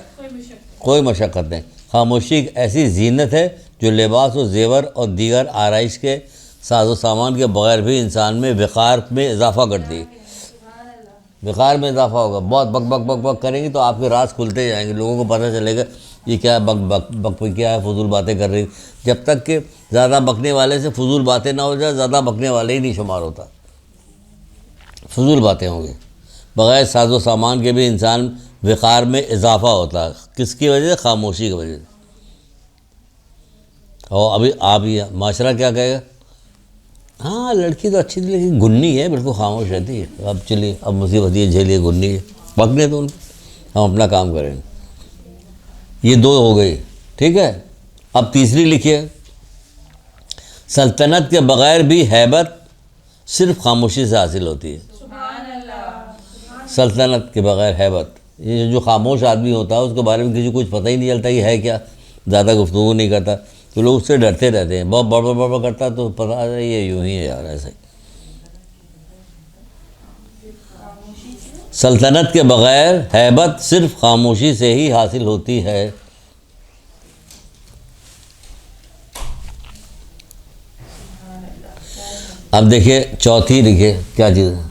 کوئی مشقت نہیں. خاموشی ایک ایسی زینت ہے جو لباس و زیور اور دیگر آرائش کے ساز و سامان کے بغیر بھی انسان میں وقار میں اضافہ کرتی ہے. وقار میں اضافہ ہوگا. بہت بک بک بک بک کریں گے تو آپ کے راز کھلتے جائیں گے. لوگوں کو پتہ چلے گا یہ کیا بک بک بک کیا ہے، فضول باتیں کر رہی. جب تک کہ زیادہ بکنے والے سے فضول باتیں نہ ہو جائے، زیادہ بکنے والے ہی نہیں شمار ہوتا. فضول باتیں ہوں گی. بغیر ساز و سامان کے بھی انسان وقار میں اضافہ ہوتا ہے. کس کی وجہ سے؟ خاموشی کی وجہ سے. اور ابھی آپ یہ معاشرہ کیا کہے گا؟ ہاں لڑکی تو اچھی تھی لیکن گنی ہے، بالکل خاموش رہتی ہے. اب چلیے اب مصیبت یہ جھیلیے، گنی ہے، پکنے تو ان کو، ہم اپنا کام کریں. یہ 2 ہو گئی. ٹھیک ہے. اب تیسری لکھیے. سلطنت کے بغیر بھی ہیبت صرف خاموشی سے حاصل ہوتی ہے. سلطنت کے بغیر ہیبت. یہ جو خاموش آدمی ہوتا ہے اس کے بارے میں کسی کو کچھ پتہ ہی نہیں چلتا کہ ہے کیا. زیادہ گفتگو نہیں کرتا تو لوگ اس سے ڈرتے رہتے ہیں. بہت بڑ بڑ کرتا تو پتہ ہے یہ یوں ہی ہے یار ایسے. سلطنت کے بغیر ہیبت صرف خاموشی سے ہی حاصل ہوتی ہے. اب دیکھیے چوتھی لکھیے کیا چیز ہے.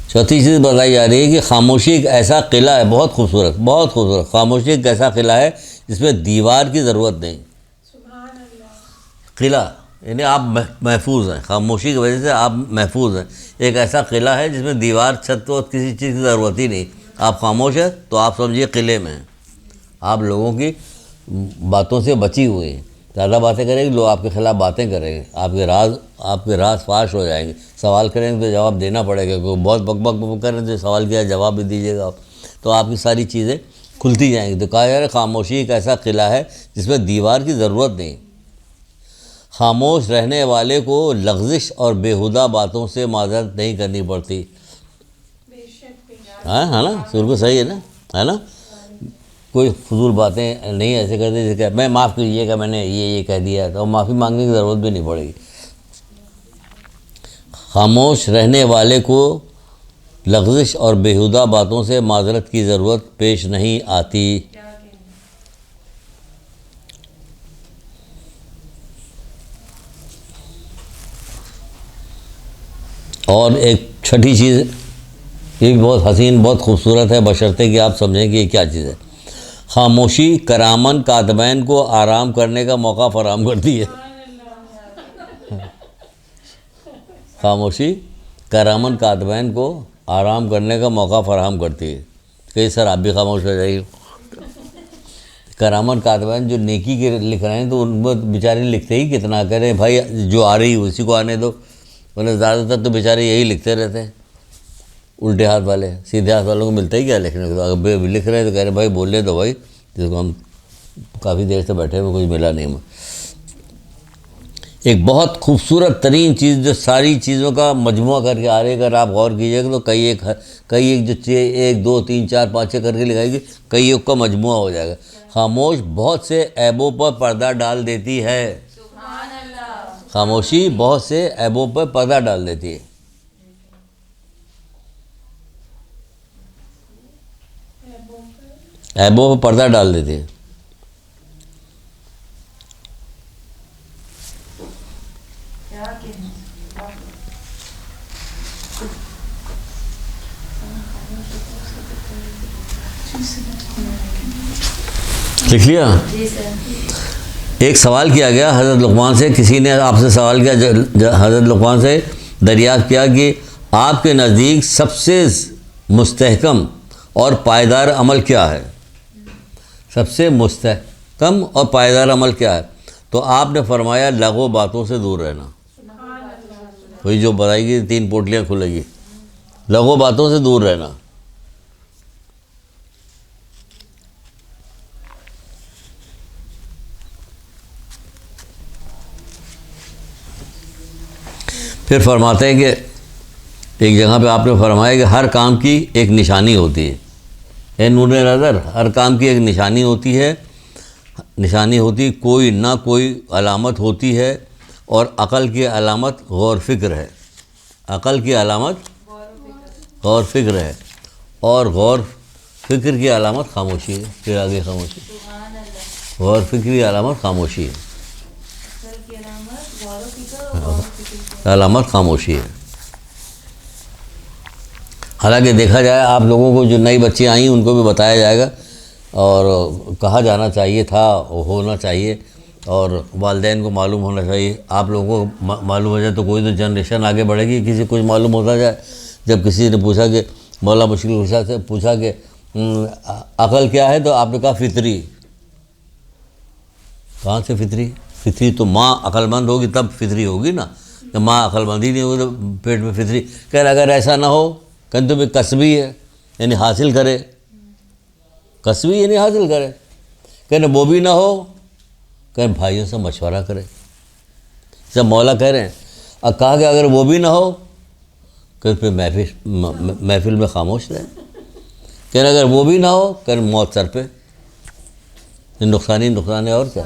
چوتھی چیز بتائی جا رہی ہے کہ خاموشی ایک ایسا قلعہ ہے. بہت خوبصورت، بہت خوبصورت. خاموشی ایک ایسا قلعہ ہے جس میں دیوار کی ضرورت نہیں. قلعہ یعنی آپ محفوظ ہیں. خاموشی کی وجہ سے آپ محفوظ ہیں. ایک ایسا قلعہ ہے جس میں دیوار، چھت و کسی چیز کی ضرورت ہی نہیں. آپ خاموش ہیں تو آپ سمجھیے قلعے میں ہیں. آپ لوگوں کی باتوں سے بچی ہوئی ہیں. زیادہ باتیں کریں گے لوگ آپ کے خلاف باتیں کریں گے. آپ کے راز فاش ہو جائیں گے. سوال کریں گے تو جواب دینا پڑے گا. کیونکہ بہت بک بک بک کریں تو سوال کیا جواب بھی دیجیے گا آپ. تو آپ کی ساری چیزیں کھلتی جائیں گی. تو کہا جا رہا ہے خاموشی ایک ایسا قلعہ ہے جس میں دیوار کی ضرورت نہیں. خاموش رہنے والے کو لغزش اور بیہودہ باتوں سے معذرت نہیں کرنی پڑتی. ہاں ہے نا، بالکل صحیح ہے نا. کوئی فضول باتیں نہیں ایسے کرتے جیسے کہ میں معاف کیجیے گا میں نے یہ کہہ دیا تو معافی مانگنے کی ضرورت بھی نہیں پڑے گی. خاموش رہنے والے کو لغزش اور بیہودہ باتوں سے معذرت کی ضرورت پیش نہیں آتی. اور ایک چھٹی چیز، یہ بھی بہت حسین، بہت خوبصورت ہے، بشرطے کہ آپ سمجھیں کہ یہ کیا چیز ہے۔ خاموشی کرامن کاتبین کو آرام کرنے کا موقع فراہم کرتی ہے۔ خاموشی کرامن کاتبین کو آرام کرنے کا موقع فراہم کرتی ہے۔ کہ سر آپ بھی خاموش ہو جائیے۔ کرامن کاتبین جو نیکی کے لکھ رہے ہیں تو ان کو بیچارے لکھتے ہی کتنا کریں بھائی، جو آ رہی اسی کو آنے دو، ورنہ زیادہ تر تو بیچارے یہی لکھتے رہتے ہیں۔ الٹے ہاتھ والے، سیدھے ہاتھ والوں کو ملتا ہی کیا لکھنے کو، اگر لکھ رہے ہیں تو کہہ رہے بھائی بول لے دو بھائی، جس کو ہم کافی دیر سے بیٹھے ہوئے کچھ ملا نہیں ہمیں۔ ایک بہت خوبصورت ترین چیز جو ساری چیزوں کا مجموعہ کر کے آ رہی ہے، اگر آپ غور کیجیے گا تو کئی ایک جو 1 2 3 4 5 6 کر کے لکھائی گی، کئی ایک کا مجموعہ ہو جائے گا۔ خاموش بہت سے عیبوں پر پردہ ڈال دیتی ہے۔ خاموشی بہت سے عیبوں پر پردہ ڈال دیتی ہے۔ عیبوں پر پردہ ڈال دیتی ہے۔ لکھ لیا؟ ایک سوال کیا گیا حضرت لقمان سے، کسی نے آپ سے سوال کیا، حضرت لقمان سے دریافت کیا کہ آپ کے نزدیک سب سے مستحکم اور پائیدار عمل کیا ہے؟ سب سے مستحکم اور پائیدار عمل کیا ہے؟ تو آپ نے فرمایا لغو باتوں سے دور رہنا۔ وہی جو بتائی گی 3 پوٹلیاں کھلے گی، لغو باتوں سے دور رہنا۔ پھر فرماتے ہیں کہ ایک جگہ پہ آپ نے فرمایا کہ ہر کام کی ایک نشانی ہوتی ہے، اے نور نظر، ہر کام کی ایک نشانی ہوتی ہے، کوئی نہ کوئی علامت ہوتی ہے، اور عقل کی علامت غور فکر ہے۔ عقل کی علامت غور فکر ہے، اور غور فکر کی علامت خاموشی ہے۔ پھر آگے خاموشی، غور فکر کی علامت خاموشی ہے، علامت خاموشی ہے۔ حالانکہ دیکھا جائے آپ لوگوں کو جو نئی بچیاں آئیں ان کو بھی بتایا جائے گا، اور کہا جانا چاہیے تھا، ہونا چاہیے، اور والدین کو معلوم ہونا چاہیے۔ آپ لوگوں کو معلوم ہو جائے تو کوئی تو جنریشن آگے بڑھے گی۔ کسی کچھ معلوم ہوتا جائے، جب کسی نے پوچھا کہ مولا مشکل کشا سے پوچھا کہ عقل کیا ہے، تو آپ نے کہا فطری۔ کہاں سے فطری؟ فطری تو ماں عقل مند ہوگی تب فطری ہوگی نا، جب ماں عقل مند ہی نہیں ہوگی تو پیٹ میں فطری۔ کہہ رہا اگر ایسا نہ ہو کہ تمہیں کسبی ہے، یعنی حاصل کرے، کسبی یعنی حاصل کرے، کہنے وہ بھی نہ ہو، کہیں بھائیوں سے مشورہ کرے۔ جب مولا کہہ رہے ہیں، اب کہا کہ اگر وہ بھی نہ ہو کہ پھر محفل میں خاموش رہے، کہنے اگر وہ بھی نہ ہو کہ موت سر پہ، نقصان ہی نقصان ہے۔ اور کیا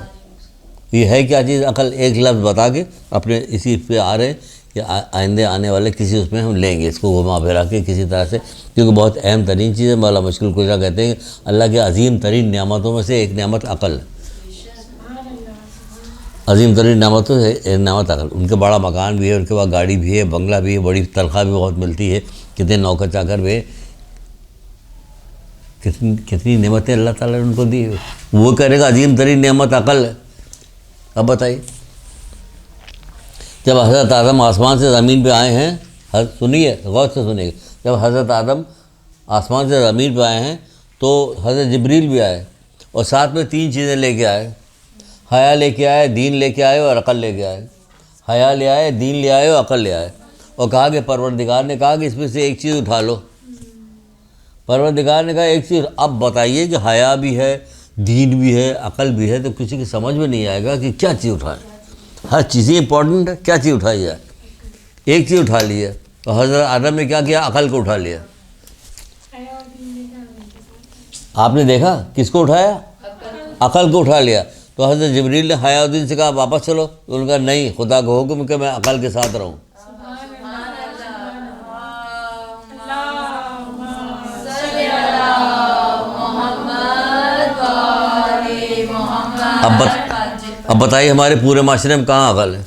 یہ ہے کیا چیز؟ عقل ایک لفظ بتا کے اپنے اسی پہ آ رہے ہیں کہ آئندے آنے والے کسی اس میں ہم لیں گے اس کو گھما پھرا کے کسی طرح سے، کیونکہ بہت اہم ترین چیز ہے۔ مولا مشکل کشا کہتے ہیں کہ اللہ کے عظیم ترین نعمتوں میں سے ایک نعمت عقل ہے۔ عظیم ترین نعمتوں سے ایک نعمت عقل۔ ان کے بڑا مکان بھی ہے، ان کے پاس گاڑی بھی ہے، بنگلہ بھی ہے، بڑی تنخواہ بھی بہت ملتی ہے، کتنے نوکر چاکر بھی ہے، کتنی نعمتیں اللہ تعالیٰ نے ان کو دی۔ وہ کہنے کا عظیم ترین نعمت عقل ہے۔ اب بتائیے، جب حضرت آدم آسمان سے زمین پہ آئے ہیں، سنیے غور سے سنیے، جب حضرت آدم آسمان سے زمین پہ آئے ہیں تو حضرت جبریل بھی آئے، اور ساتھ میں 3 چیزیں لے کے آئے، حیا لے کے آئے، دین لے کے آئے، اور عقل لے کے آئے۔ حیا لے آئے، دین لے آئے، اور عقل لے آئے، اور کہا کہ پروردگار نے کہا کہ اس میں سے ایک چیز اٹھا لو۔ پروردگار نے کہا ایک چیز، اب بتائیے کہ حیا بھی ہے، دین بھی ہے، عقل بھی ہے، تو کسی کی سمجھ میں نہیں آئے گا کہ کیا چیز اٹھائے۔ ہر چیزیں امپورٹنٹ ہے، کیا چیز اٹھائی جائے؟ ایک چیز اٹھا لی ہے، تو حضرت آدم نے کیا کیا؟ عقل کو اٹھا لیا۔ آپ نے دیکھا کس کو اٹھایا؟ عقل کو اٹھا لیا۔ تو حضرت جبریل نے حیا الدین سے کہا واپس چلو، تو انہوں نے کہا نہیں، خدا کو حکم کہ میں عقل کے ساتھ رہوں۔ اب بتائیے ہمارے پورے معاشرے میں کہاں عقل ہے؟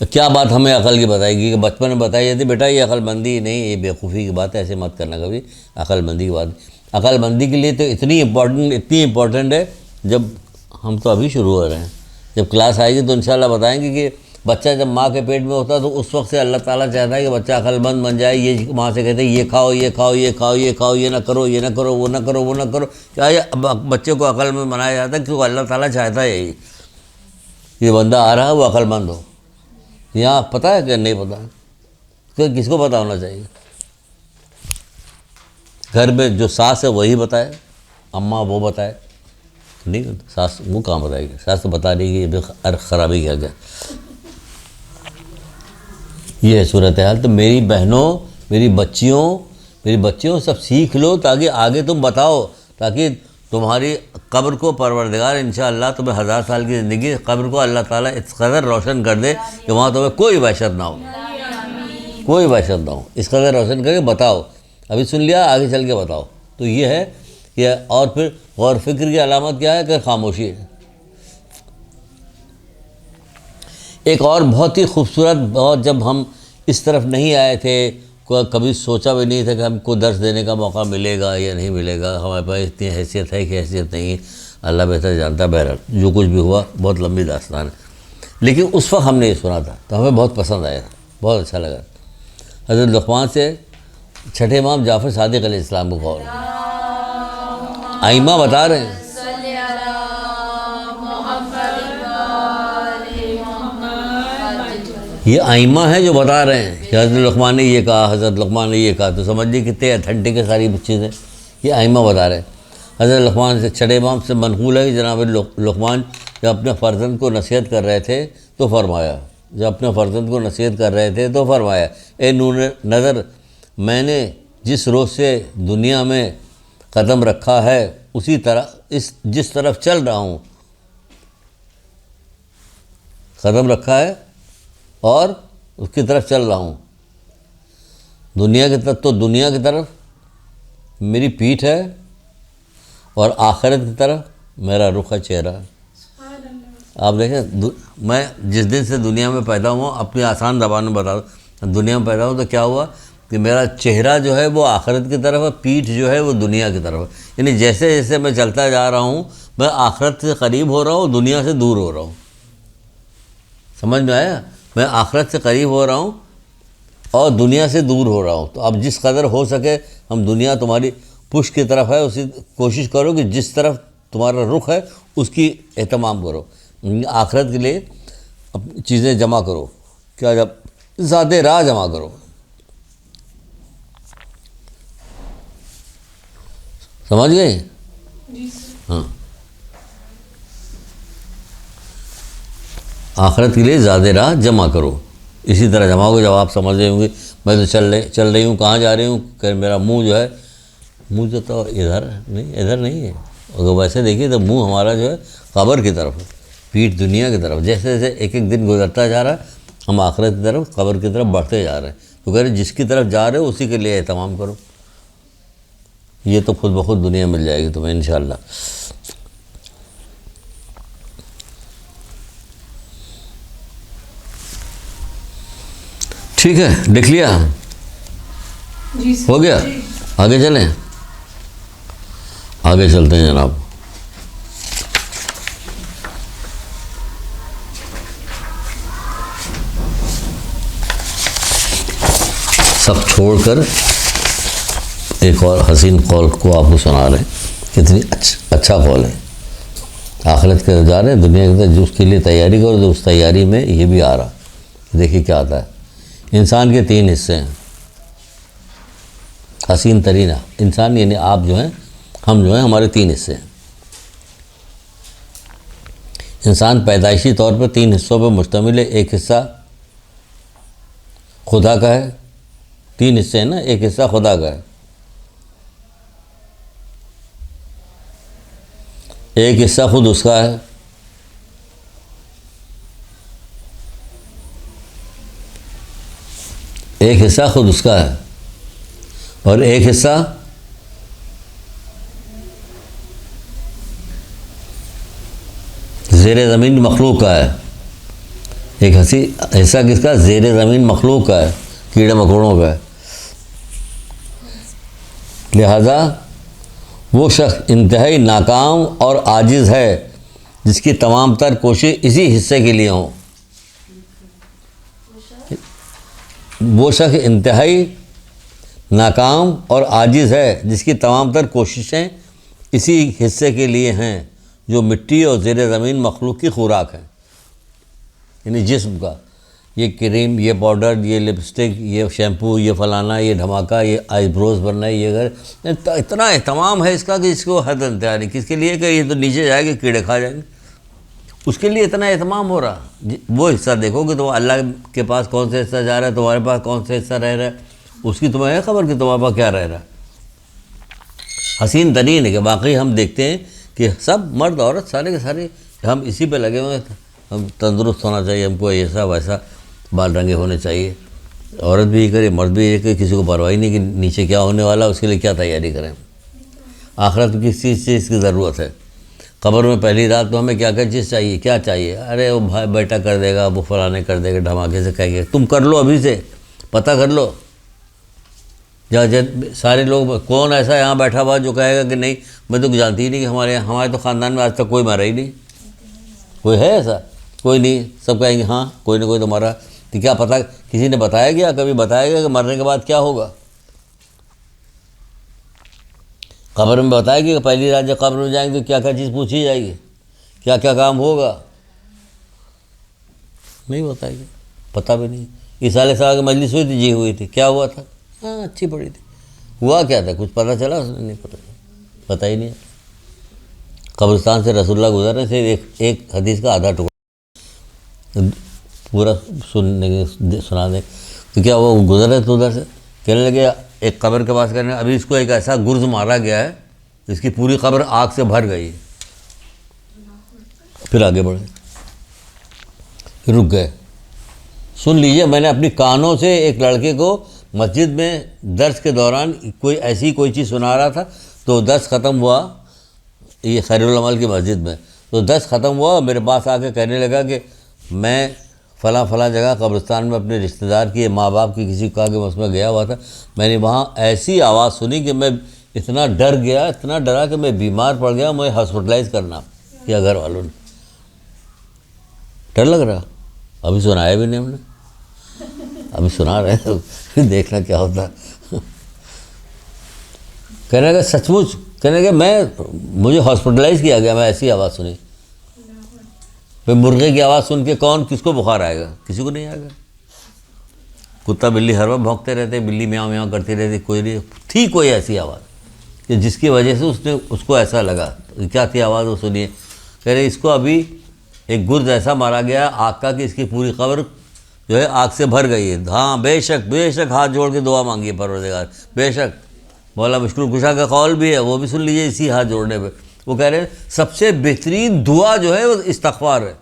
کیا بات ہمیں عقل کی بتائے گی کہ بچپن میں بتائی جاتی بیٹا یہ عقل مندی نہیں، یہ بیوقوفی کی بات ہے، ایسے مت کرنا کبھی، عقل مندی کی بات. عقل مندی کے لیے تو اتنی امپورٹنٹ ہے. جب ہم تو ابھی شروع ہو رہے ہیں، جب کلاس آئے گی تو انشاءاللہ بتائیں گے کہ بچہ جب ماں کے پیٹ میں ہوتا ہے تو اس وقت سے اللہ تعالیٰ چاہتا ہے کہ بچہ عقل مند بن جائے. یہ ماں سے کہتے ہیں یہ کھاؤ یہ کھاؤ یہ کھاؤ یہ کھاؤ، یہ نہ کرو یہ نہ کرو، وہ نہ کرو وہ نہ کرو. کیا یہ بچے کو عقل مند بنایا جاتا ہے کیونکہ اللہ تعالیٰ چاہتا ہے یہی، یہ بندہ آ رہا ہے وہ عقل مند ہو. یہاں پتہ ہے کہ نہیں پتہ؟ کہ کس کو پتہ ہونا چاہیے؟ گھر میں جو ساس ہے وہی بتائے، اماں وہ بتائے. نہیں ساس وہ کہاں بتائے گی؟ ساس تو بتا رہی کہ یہ خرابی کیا گیا. یہ ہے صورتحال. تو میری بہنوں، میری بچیوں سب سیکھ لو تاکہ آگے تم بتاؤ، تاکہ تمہاری قبر کو پروردگار انشاءاللہ تمہیں 1000 سال کی زندگی، قبر کو اللہ تعالیٰ اس قدر روشن کر دے کہ وہاں تمہیں کوئی وحشت نہ ہو، کوئی وحشت نہ ہو. اس قدر روشن کر کے بتاؤ. ابھی سن لیا، آگے چل کے بتاؤ. تو یہ ہے کہ اور پھر غور فکر کی علامت کیا ہے کہ خاموشی ہے. ایک اور بہت ہی خوبصورت، بہت جب ہم اس طرف نہیں آئے تھے، کبھی سوچا بھی نہیں تھا کہ ہم کو درس دینے کا موقع ملے گا یا نہیں ملے گا، ہمارے پاس اتنی حیثیت ہے کہ حیثیت نہیں ہے، اللہ بہتر جانتا ہے. بہرحال جو کچھ بھی ہوا بہت لمبی داستان ہے، لیکن اس وقت ہم نے یہ سنا تھا تو ہمیں بہت پسند آیا تھا، بہت اچھا لگا. حضرت لقمان سے چھٹے امام جعفر صادق علیہ السلام کو قول. ائمہ بتا رہے ہیں، یہ ائمہ ہیں جو بتا رہے ہیں کہ حضرت لقمان نے یہ کہا، حضرت لقمان نے یہ کہا. تو سمجھیے کتنے اتھینٹک ہے ساری چیزیں، یہ ائمہ بتا رہے ہیں. حضرت لقمان سے چھٹے امام سے منقول ہے کہ جناب لقمان جب اپنے فرزند کو نصیحت کر رہے تھے تو فرمایا، جب اپنے فرزند کو نصیحت کر رہے تھے تو فرمایا اے نور نظر، میں نے جس روز سے دنیا میں قدم رکھا ہے اسی طرح جس طرف چل رہا ہوں، قدم رکھا ہے اور اس کی طرف چل رہا ہوں. دنیا کی طرف تو دنیا کی طرف میری پیٹھ ہے اور آخرت کی طرف میرا رخ ہے، چہرہ. آپ دیکھیں، میں جس دن سے دنیا میں پیدا ہوا، اپنی آسان زبان میں بتا دوں، دنیا میں پیدا ہوں تو کیا ہوا کہ میرا چہرہ جو ہے وہ آخرت کی طرف ہے، پیٹھ جو ہے وہ دنیا کی طرف ہے. یعنی جیسے جیسے میں چلتا جا رہا ہوں میں آخرت سے قریب ہو رہا ہوں، دنیا سے دور ہو رہا ہوں. سمجھ میں آیا؟ میں آخرت سے قریب ہو رہا ہوں اور دنیا سے دور ہو رہا ہوں. تو اب جس قدر ہو سکے ہم، دنیا تمہاری پشت کی طرف ہے، اسی کوشش کرو کہ جس طرف تمہارا رخ ہے اس کی اہتمام کرو. آخرت کے لیے چیزیں جمع کرو، کیا جب زیادہ راہ جمع کرو. سمجھ گئے؟ ہاں، آخرت کے لیے زیادہ راہ جمع کرو. اسی طرح جمع ہو. جب آپ سمجھ رہے ہوں گے میں تو چل رہی ہوں، کہاں جا رہی ہوں، کہ میرا منہ جو ہے، منہ تو ادھر نہیں ہے. اگر ویسے دیکھیے تو منہ ہمارا جو ہے قبر کی طرف ہے، پیٹھ دنیا کی طرف. جیسے جیسے ایک ایک دن گزرتا جا رہا ہے ہم آخرت کی طرف، قبر کی طرف بڑھتے جا رہے ہیں. تو کہہ رہے جس کی طرف جا رہے ہو اسی کے لیے اہتمام کرو. یہ تو خود بخود دنیا مل جائے گی تمہیں انشاءاللہ. ٹھیک ہے، لکھ لیا؟ ہو گیا؟ آگے چلیں، آگے چلتے ہیں جناب. سب چھوڑ کر ایک اور حسین قول کو آپ کو سنا رہے ہیں. کتنی اچھا قول ہے. آخرت کے جا رہے ہیں، دنیا کے اندر اس کے لیے تیاری کرو. تو اس تیاری میں یہ بھی آ رہا، دیکھیے کیا آتا ہے. انسان کے 3 حصے ہیں. حسین ترین انسان یعنی آپ جو ہیں، ہم جو ہیں، ہمارے 3 حصے ہیں. انسان پیدائشی طور پر 3 حصوں پر مشتمل ہے. ایک حصہ خدا کا ہے. 3 حصے ہیں نا، ایک حصہ خدا کا ہے، ایک حصہ خود اس کا ہے، ایک حصہ خود اس کا ہے، اور ایک حصہ زیر زمین مخلوق کا ہے. ایک حصہ کس کا؟ زیر زمین مخلوق کا ہے، کیڑے مکوڑوں کا ہے۔ لہذا وہ شخص انتہائی ناکام اور عاجز ہے جس کی تمام تر کوشش اسی حصے کے لیے ہوں۔ وہ شخص انتہائی ناکام اور عاجز ہے جس کی تمام تر کوششیں اسی حصے کے لیے ہیں جو مٹی اور زیر زمین مخلوق کی خوراک ہے، یعنی جسم کا۔ یہ کریم، یہ پاؤڈر، یہ لپسٹک، یہ شیمپو، یہ فلانا، یہ دھماکہ، یہ آئی بروز بننا، یہ اتنا اہتمام ہے اس کا کہ اس کو حد انتہا نہیں۔ کس کے لیے کہ یہ تو نیچے جائے گا، کیڑے کھا جائیں گے، اس کے لیے اتنا اہتمام ہو رہا۔ وہ حصہ دیکھو کہ تم اللہ کے پاس کون سا حصہ جا رہا ہے، تمہارے پاس کون سا حصہ رہ رہا ہے، اس کی تمہیں ہے خبر کہ تمہارے پاس کیا رہ رہا ہے۔ حسین ترین ہے کہ واقعی ہم دیکھتے ہیں کہ سب مرد عورت سارے کے سارے ہم اسی پہ لگے ہوئے ہیں۔ ہم تندرست ہونا چاہیے، ہم کو ایسا ویسا بال رنگے ہونے چاہیے، عورت بھی یہ کرے، مرد بھی یہ کرے، کسی کو پرواہ نہیں کہ نیچے کیا ہونے والا، اس کے لیے کیا تیاری کریں۔ آخرت میں کس چیز کی ضرورت ہے؟ قبر میں پہلی رات تو ہمیں کیا چیز چاہیے، کیا چاہیے؟ ارے وہ بھائی بیٹا کر دے گا، وہ فلانے کر دے گا، دھماکے سے کہے گا۔ تم کر لو، ابھی سے پتہ کر لو۔ سارے لوگ، کون ایسا یہاں بیٹھا ہوا جو کہے گا کہ نہیں میں تو جانتی ہی نہیں کہ ہمارے تو خاندان میں آج تک کوئی مرا ہی نہیں؟ کوئی ہے ایسا؟ کوئی نہیں۔ سب کہیں گے ہاں کوئی نہ کوئی تو مرا۔ تو کیا پتہ کسی نے بتایا گیا، کبھی بتایا گیا کہ مرنے کے بعد کیا ہوگا؟ قبر میں بتایا گیا کہ پہلی رات جب قبر میں جائیں گے تو کیا کیا چیز پوچھی جائے گی، کیا کیا کام ہوگا؟ نہیں بتائے گا، پتہ بھی نہیں۔ اس سال کی مجلس ہوئی تھی، جی ہوئی تھی، کیا ہوا تھا؟ ہاں اچھی پڑی تھی، ہوا کیا تھا کچھ پتہ چلا؟ اس نے نہیں پتہ ہی نہیں۔ قبرستان سے رسول اللہ گزرنے سے ایک حدیث کا آدھا ٹکڑا پورا سنا دیں تو کیا وہ گزر رہے تھے ادھر سے، کہنے لگے ایک قبر کے پاس کرنے، ابھی اس کو ایک ایسا گرز مارا گیا ہے اس کی پوری قبر آگ سے بھر گئی ہے۔ پھر آگے بڑھے، پھر رک گئے۔ سن لیجئے، میں نے اپنی کانوں سے ایک لڑکے کو مسجد میں درس کے دوران کوئی چیز سنا رہا تھا، تو درس ختم ہوا، یہ خیر العمل کی مسجد میں، تو درس ختم ہوا، میرے پاس آ کے کہنے لگا کہ میں فلاں جگہ قبرستان میں اپنے رشتہ دار کی، ماں باپ کی، کسی کا کہ اس میں گیا ہوا تھا، میں نے وہاں ایسی آواز سنی کہ میں اتنا ڈر گیا، اتنا ڈرا کہ میں بیمار پڑ گیا، مجھے ہاسپٹلائز کرنا کیا گھر والوں نے۔ ڈر لگ رہا، ابھی سنایا بھی نہیں ہم نے، ابھی سنا رہے ہیں، دیکھنا کیا ہوتا۔ کہنے لگا سچ مچ، کہنے لگا مجھے ہاسپٹلائز کیا گیا، میں ایسی آواز سنی۔ پھر مرغے کی آواز سن کے کس کو بخار آئے گا؟ کسی کو نہیں آئے گا۔ کتا بلی ہر وقت بھونکتے رہتے، بلی میاؤں میاؤں کرتی رہتی، کوئی نہیں تھی کوئی ایسی آواز کہ جس کی وجہ سے اس کو ایسا لگا۔ کیا تھی آواز وہ سنیے، کہہ رہے اس کو ابھی ایک گرز ایسا مارا گیا آگ کا کہ اس کی پوری قبر جو ہے آگ سے بھر گئی ہے۔ ہاں بے شک ہاتھ جوڑ کے دعا مانگیے پروردگار، بے شک۔ مولا مشکل کشا کا قول بھی ہے، وہ بھی سن لیجیے اسی ہاتھ جوڑنے پہ۔ وہ کہہ رہے ہیں سب سے بہترین دعا جو ہے وہ استغفار ہے،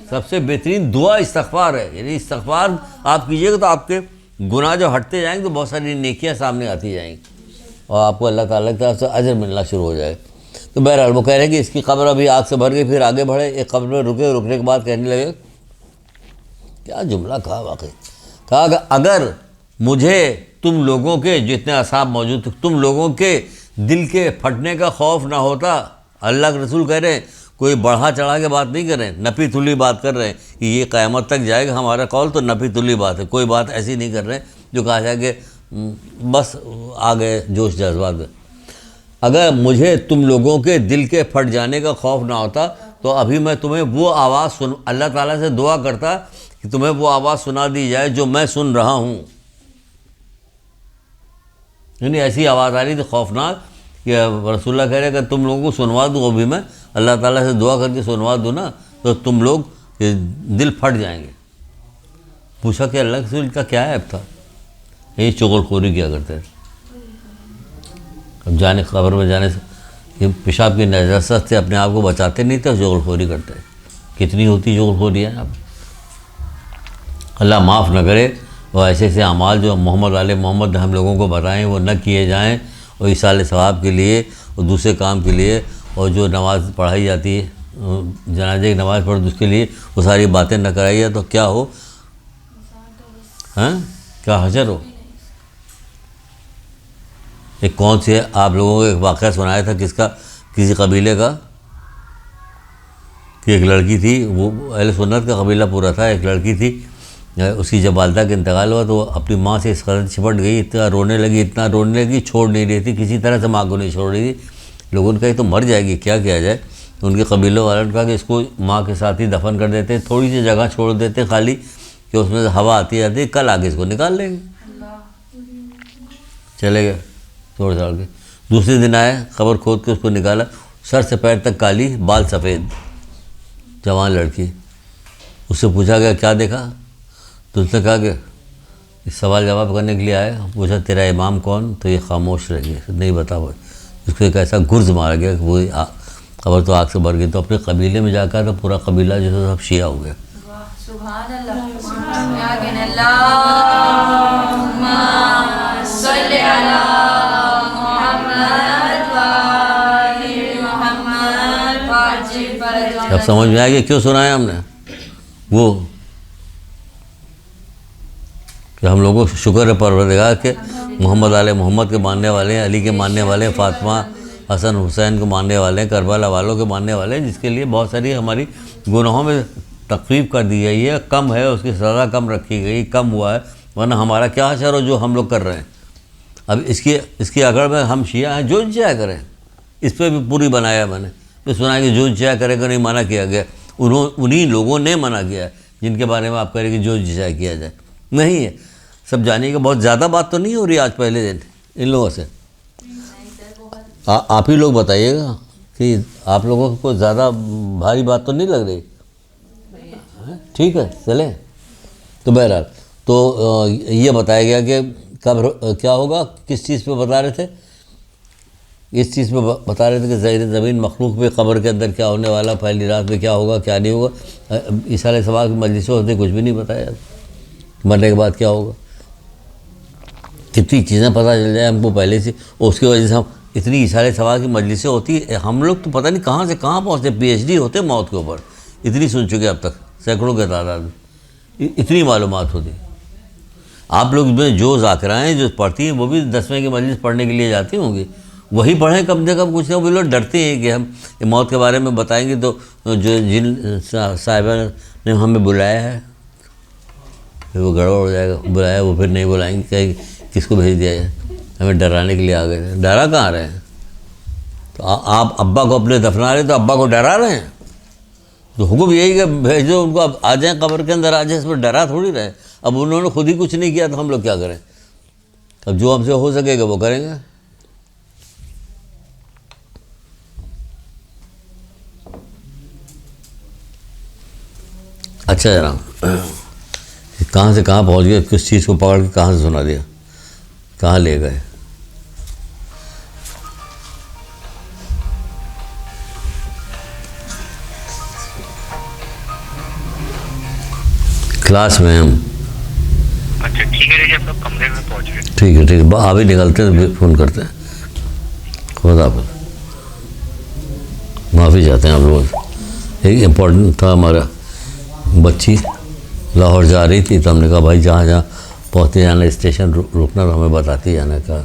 سب سے بہترین دعا استغفار ہے۔ یعنی استغفار آپ کیجئے گا تو آپ کے گناہ جو ہٹتے جائیں گے تو بہت ساری نیکیاں سامنے آتی جائیں گی اور آپ کو اللہ تعالیٰ کی طرف سے اجر ملنا شروع ہو جائے۔ تو بہرحال وہ کہہ رہے ہیں کہ اس کی قبر ابھی آگ سے بھر گئی۔ پھر آگے بڑھے، ایک قبر میں رکنے کے بعد کہنے لگے، کیا جملہ کہا واقعی، کہا کہ اگر مجھے تم لوگوں کے جتنے اصحاب موجود تھے، تم لوگوں کے دل کے پھٹنے کا خوف نہ ہوتا۔ اللہ کے رسول کہہ رہے ہیں، کوئی بڑھا چڑھا کے بات نہیں کر رہے ہیں، نپی تلی بات کر رہے ہیں کہ یہ قیامت تک جائے گا ہمارا قول، تو نپی تلی بات ہے، کوئی بات ایسی نہیں کر رہے ہیں جو کہا جائے کہ بس آ گئے جوش جذبات میں۔ اگر مجھے تم لوگوں کے دل کے پھٹ جانے کا خوف نہ ہوتا تو ابھی میں تمہیں وہ آواز اللہ تعالیٰ سے دعا کرتا کہ تمہیں وہ آواز سنا دی جائے جو میں سن رہا ہوں۔ یعنی ایسی آواز آ رہی تھی خوفناک کہ رسول اللہ کہہ رہے کہ تم لوگوں کو سنوا دوں، وہ بھی میں اللہ تعالیٰ سے دعا کر کے سنوا دوں نا تو تم لوگ دل پھٹ جائیں گے۔ پوچھا کہ اللہ کے رسول کا کیا عیب تھا؟ یہی چغل خوری کیا کرتے تھے۔ اب قبر میں جانے سے یہ پیشاب کی نجاست سے اپنے آپ کو بچاتے نہیں تھے، چغل خوری کرتے۔ کتنی ہوتی چغل خوری ہے اب، اللہ معاف نہ کرے۔ اور ایسے اعمال جو محمد علیہ محمد ہم لوگوں کو بتائیں وہ نہ کیے جائیں، اور ایصال ثواب کے لیے اور دوسرے کام کے لیے، اور جو نماز پڑھائی جاتی ہے جنازے کی نماز پڑھ تو اس کے لیے وہ ساری باتیں نہ کرائیے تو کیا ہو؟ ہاں کیا حشر ہو؟ ایک کون سی ہے آپ لوگوں کو ایک واقعہ سنایا تھا کس کا، کسی قبیلے کا، کہ ایک لڑکی تھی، وہ اہل سنت کا قبیلہ پورا تھا، ایک لڑکی تھی، اس کی جب والدہ کا انتقال ہوا تو وہ اپنی ماں سے اس قدر چپٹ گئی، اتنا رونے لگی چھوڑ نہیں رہی تھی، کسی طرح سے ماں کو نہیں چھوڑ رہی تھی. لوگوں نے کہا یہ تو مر جائے گی، کیا کیا جائے؟ ان کے قبیلوں والوں نے کہا کہ اس کو ماں کے ساتھ ہی دفن کر دیتے، تھوڑی سی جگہ چھوڑ دیتے خالی کہ اس میں سے ہوا آتی جاتی، کل آگے اس کو نکال لیں گے. چلے گئے توڑ چھاڑ کے. دوسرے دن آئے، قبر کھود کے اس کو نکالا، سر سے پیر تک کالی، بال سفید، جوان لڑکی. اس سے پوچھا گیا کیا دیکھا؟ تو اس نے کہا کہ اس سوال جواب کرنے کے لیے آئے. پوچھا تیرا امام کون؟ تو یہ خاموش رہ گیا، نہیں بتا وہ. اس کو ایک ایسا گرز مارا گیا کہ وہ قبر تو آگ سے بھر گئی. تو اپنے قبیلے میں جا کر تو پورا قبیلہ جو ہے سب شیعہ ہو گیا. سبحان اللہم صلی علی محمد وآل محمد. اب سمجھ میں آئے گی کیوں سنایا ہم نے؟ وہ کہ ہم لوگوں کو شکر ہے پروردگار کہ محمد علیہ محمد کے ماننے والے ہیں، علی کے ماننے والے ہیں، فاطمہ حسن حسین کو ماننے والے ہیں، کربلا والوں کے ماننے والے ہیں، جس کے لیے بہت ساری ہماری گناہوں میں تخفیف کر دی گئی ہے، کم ہے، اس کی سزا کم رکھی گئی، کم ہوا ہے. ورنہ ہمارا کیا حشر ہو جو ہم لوگ کر رہے ہیں. اب اس کی اگڑ میں ہم شیعہ ہیں، جو چاہے کریں. اس پہ بھی پوری بنایا میں نے، پھر سنا کہ جو چاہے کرے گا نہیں منع کیا گیا. انہی لوگوں نے منع کیا ہے جن کے بارے میں آپ کہہ رہے کہ جو چاہے کیا جائے. نہیں ہے، سب جانے کا بہت زیادہ بات تو نہیں ہو رہی آج پہلے دن ان لوگوں سے. آپ ہی لوگ بتائیے گا کہ آپ لوگوں کو زیادہ بھاری بات تو نہیں لگ رہی. ٹھیک ہے چلیں. تو بہرحال تو یہ بتایا گیا کہ کب کیا ہوگا، کس چیز پہ بتا رہے تھے؟ اس چیز پہ بتا رہے تھے کہ زیر زمین مخلوق پہ قبر کے اندر کیا ہونے والا، پہلی رات میں کیا ہوگا کیا نہیں ہوگا. اس سارے سوال کی مجلسیں ہوتے کچھ بھی نہیں بتایا. مرنے کے بعد کیا ہوگا، کتنی چیزیں پتہ چل جائیں ہم کو پہلے سے. اور اس کی وجہ سے ہم اتنی اشارے سوال کی مجلسیں ہوتی، ہم لوگ تو پتہ نہیں کہاں سے کہاں پہنچتے. پی ایچ ڈی ہوتے موت کے اوپر، اتنی سن چکے اب تک، سینکڑوں کے تعداد میں اتنی معلومات ہوتی. آپ لوگ میں جو ذاکرائیں جو پڑھتی ہیں وہ بھی 10ویں کی مجلس پڑھنے کے لیے جاتی ہوں گی، وہی پڑھیں کم سے کم. کچھ نہ وہ لوگ ڈرتے ہیں کہ ہم موت کے بارے میں بتائیں گے تو جو جن صاحبہ نے ہمیں بلایا ہے پھر وہ گڑبڑ ہو جائے گا. بلایا وہ پھر نہیں بلائیں گے، کہ کس کو بھیج دیا جائے. ہمیں ڈرانے کے لیے آ گئے. ڈرا کہاں رہے ہیں؟ تو آپ ابا کو اپنے دفنا رہے تو ابا کو ڈرا رہے ہیں. تو حکم یہی کہ بھیجو ان کو، اب آ جائیں قبر کے اندر آ جائیں. اس میں ڈرا تھوڑی رہے. اب انہوں نے خود ہی کچھ نہیں کیا تو ہم لوگ کیا کریں؟ اب جو ہم سے ہو سکے گا وہ کریں گے. اچھا جناب، کہاں سے کہاں پہنچ گئے، کس چیز کو پکڑ کے کہاں سے سنا دیا، کہاں لے گئے؟ کلاس میں ہم. اچھا ٹھیک ہے، جب تک کمرے میں پہنچ گئے. ٹھیک ہے ٹھیک ہے، آپ ہی نکلتے ہیں تو فون کرتے ہیں. خدا حافظ. معافی چاہتے ہیں آپ لوگوں سے. ایک امپورٹنٹ تھا، ہمارا بچی لاہور جا رہی تھی تو ہم نے کہا بھائی جہاں جہاں پہنچتے جانا اسٹیشن رکنا تو ہمیں بتاتی جانا. کا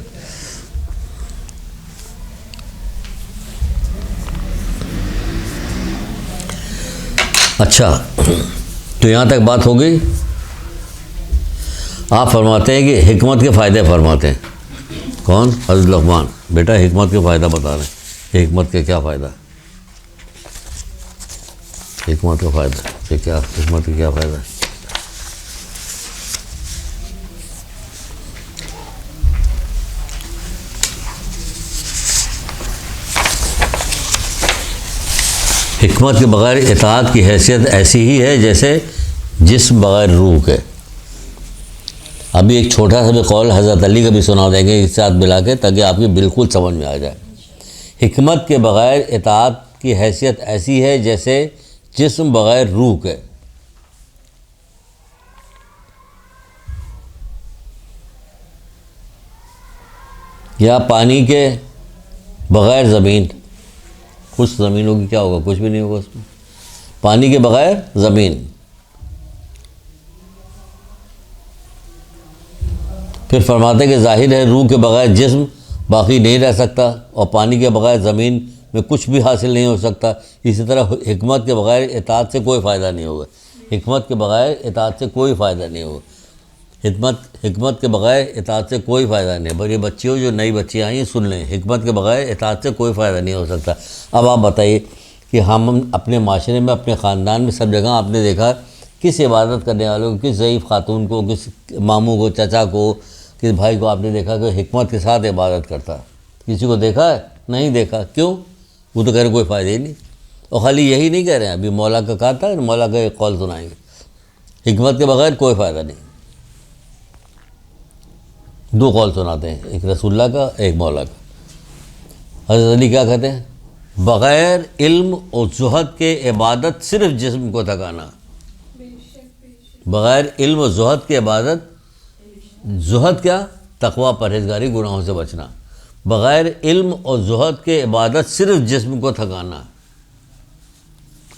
اچھا تو یہاں تک بات ہو گئی. آپ فرماتے ہیں کہ حکمت کے فائدے فرماتے ہیں. کون؟ حضرت لقمان. بیٹا حکمت کے فائدہ بتا رہے ہیں. حکمت کے کیا فائدہ؟ حکمت کا فائدہ کہ کیا، حکمت کا کیا فائدہ ہے؟ حکمت کے بغیر اطاعت کی حیثیت ایسی ہی ہے جیسے جسم بغیر روح کے. ابھی ایک چھوٹا سا بھی قول حضرت علی کا بھی سنا دیں گے اس ساتھ ملا کے تاکہ آپ کی بالکل سمجھ میں آ جائے. حکمت کے بغیر اطاعت کی حیثیت ایسی ہے جیسے جسم بغیر روح کے. یا پانی کے بغیر زمین. خشک زمین ہوگی کیا ہوگا؟ کچھ بھی نہیں ہوگا اس میں. پانی کے بغیر زمین. پھر فرماتے کہ ظاہر ہے روح کے بغیر جسم باقی نہیں رہ سکتا اور پانی کے بغیر زمین میں کچھ بھی حاصل نہیں ہو سکتا. اسی طرح حکمت کے بغیر اطاعت سے کوئی فائدہ نہیں ہوگا. حکمت کے بغیر اطاعت سے کوئی فائدہ نہیں ہوگا. حکمت کے بغیر اطاعت سے کوئی فائدہ نہیں. بڑی بچیوں جو نئی بچیاں آئی ہیں سن لیں, حکمت کے بغیر اطاعت سے کوئی فائدہ نہیں ہو سکتا. اب آپ بتائیے کہ ہم اپنے معاشرے میں, اپنے خاندان میں, سب جگہ آپ نے دیکھا کس عبادت کرنے والوں کو, کس ضعیف خاتون کو, کس ماموں کو, چچا کو, کس بھائی کو آپ نے دیکھا کہ حکمت کے ساتھ عبادت کرتا؟ کسی کو دیکھا ہے؟ نہیں دیکھا. کیوں؟ وہ تو کہہ رہے کوئی فائدہ ہی نہیں. اور خالی یہی نہیں کہہ رہے ہیں, ابھی مولا کا کہا تھا, مولا کا ایک قول سنائیں گے. حکمت کے بغیر کوئی فائدہ نہیں. 2 قول سناتے ہیں, ایک رسول اللہ کا, ایک مولا کا. حضرت علی کیا کہتے ہیں؟ بغیر علم اور زہد کے عبادت صرف جسم کو تھکانا. بغیر علم و زہد کی عبادت, زہد کیا؟ تقوی, پرہیزگاری, گناہوں سے بچنا. بغیر علم اور زہد کے عبادت صرف جسم کو تھکانا.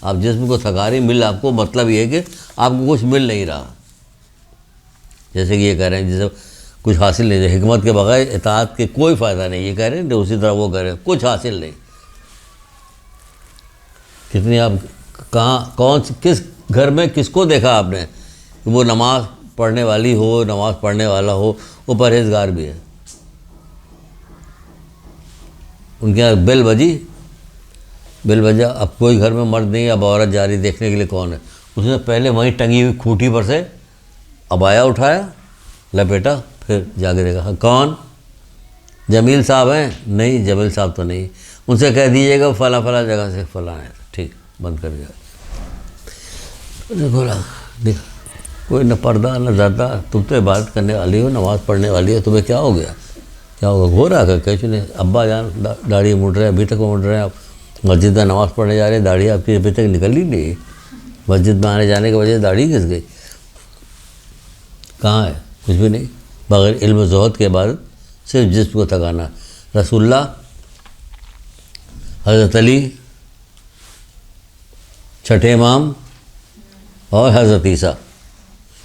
آپ جسم کو تھکا رہی, مل آپ کو, مطلب یہ ہے کہ آپ کو کچھ مل نہیں رہا. جیسے کہ یہ کہہ رہے ہیں جیسے کچھ حاصل نہیں ہے. حکمت کے بغیر اطاعت کے کوئی فائدہ نہیں, یہ کہہ رہے ہیں. اسی طرح وہ کہہ رہے ہیں کچھ حاصل نہیں. کتنی آپ کہاں, کون, کس گھر میں کس کو دیکھا آپ نے کہ وہ نماز پڑھنے والی ہو, نماز پڑھنے والا ہو, وہ پرہیزگار بھی ہے. ان کے یہاں بیل بجا, اب کوئی گھر میں مرد نہیں, اب عورت جا رہی دیکھنے کے لیے کون ہے. اس نے پہلے وہیں ٹنگی ہوئی کھوٹی پر سے عبایا اٹھایا, لپیٹا, پھر جا کے دیکھا کون؟ جمیل صاحب ہیں؟ نہیں, جمیل صاحب تو نہیں. ان سے کہہ دیجیے گا فلاں فلاں جگہ سے فلاں ہے. ٹھیک, بند کر دیا. دیکھا کوئی نہ پردہ نہ زردہ, تم تو عبادت کرنے والی ہو, نماز پڑھنے والی ہو, تمہیں کیا ہو گیا؟ کیا ہوگا؟ ہو رہا ہے کیسے نہیں؟ ابا جان داڑھی مڑ رہے ہیں, ابھی تک مڑ رہے ہیں. آپ مسجد میں نماز پڑھنے جا رہے ہیں, داڑھی آپ کی ابھی تک نکل ہی نہیں. مسجد میں آنے جانے کی وجہ سے داڑھی گھس گئی. کہاں ہے؟ کچھ بھی نہیں. بغیر علم و زہد کے عبادت صرف جسم کو تھکانا. رسول اللہ, حضرت علی, چھٹے امام اور حضرت عیسیٰ,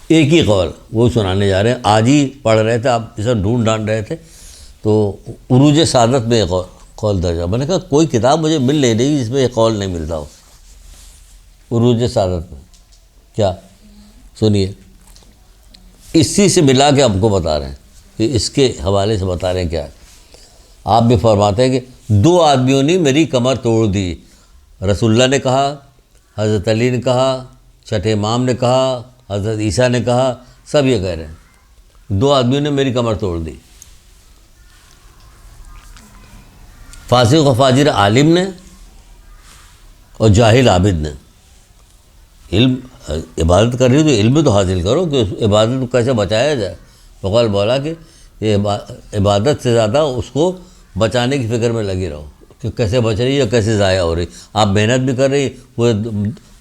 ایک ہی قول وہ سنانے جا رہے ہیں. آج ہی پڑھ رہے تھے, آپ اسے ڈھونڈ رہے تھے تو عروج سعادت میں ایک قول درج ہے. میں نے کہا کوئی کتاب مجھے مل نہیں رہی جس میں یہ قول نہیں ملتا ہو. عروج سعادت میں کیا سنیے, اسی سے ملا کے آپ کو بتا رہے ہیں کہ اس کے حوالے سے بتا رہے ہیں کیا ہے. آپ بھی فرماتے ہیں کہ 2 آدمیوں نے میری کمر توڑ دی. رسول اللہ نے کہا, حضرت علی نے کہا, چھٹے امام نے کہا, حضرت عیسیٰ نے کہا, سب یہ کہہ رہے ہیں 2 آدمیوں نے میری کمر توڑ دی. فاسق و فاجر عالم نے اور جاہل عابد نے. علم عبادت کر رہی ہو تو علم تو حاصل کرو کہ اس عبادت کو کیسے بچایا جائے. بقول بولا کہ یہ عبادت سے زیادہ اس کو بچانے کی فکر میں لگی رہو کہ کیسے بچ رہی ہے, کیسے ضائع ہو رہی. آپ محنت بھی کر رہی, وہ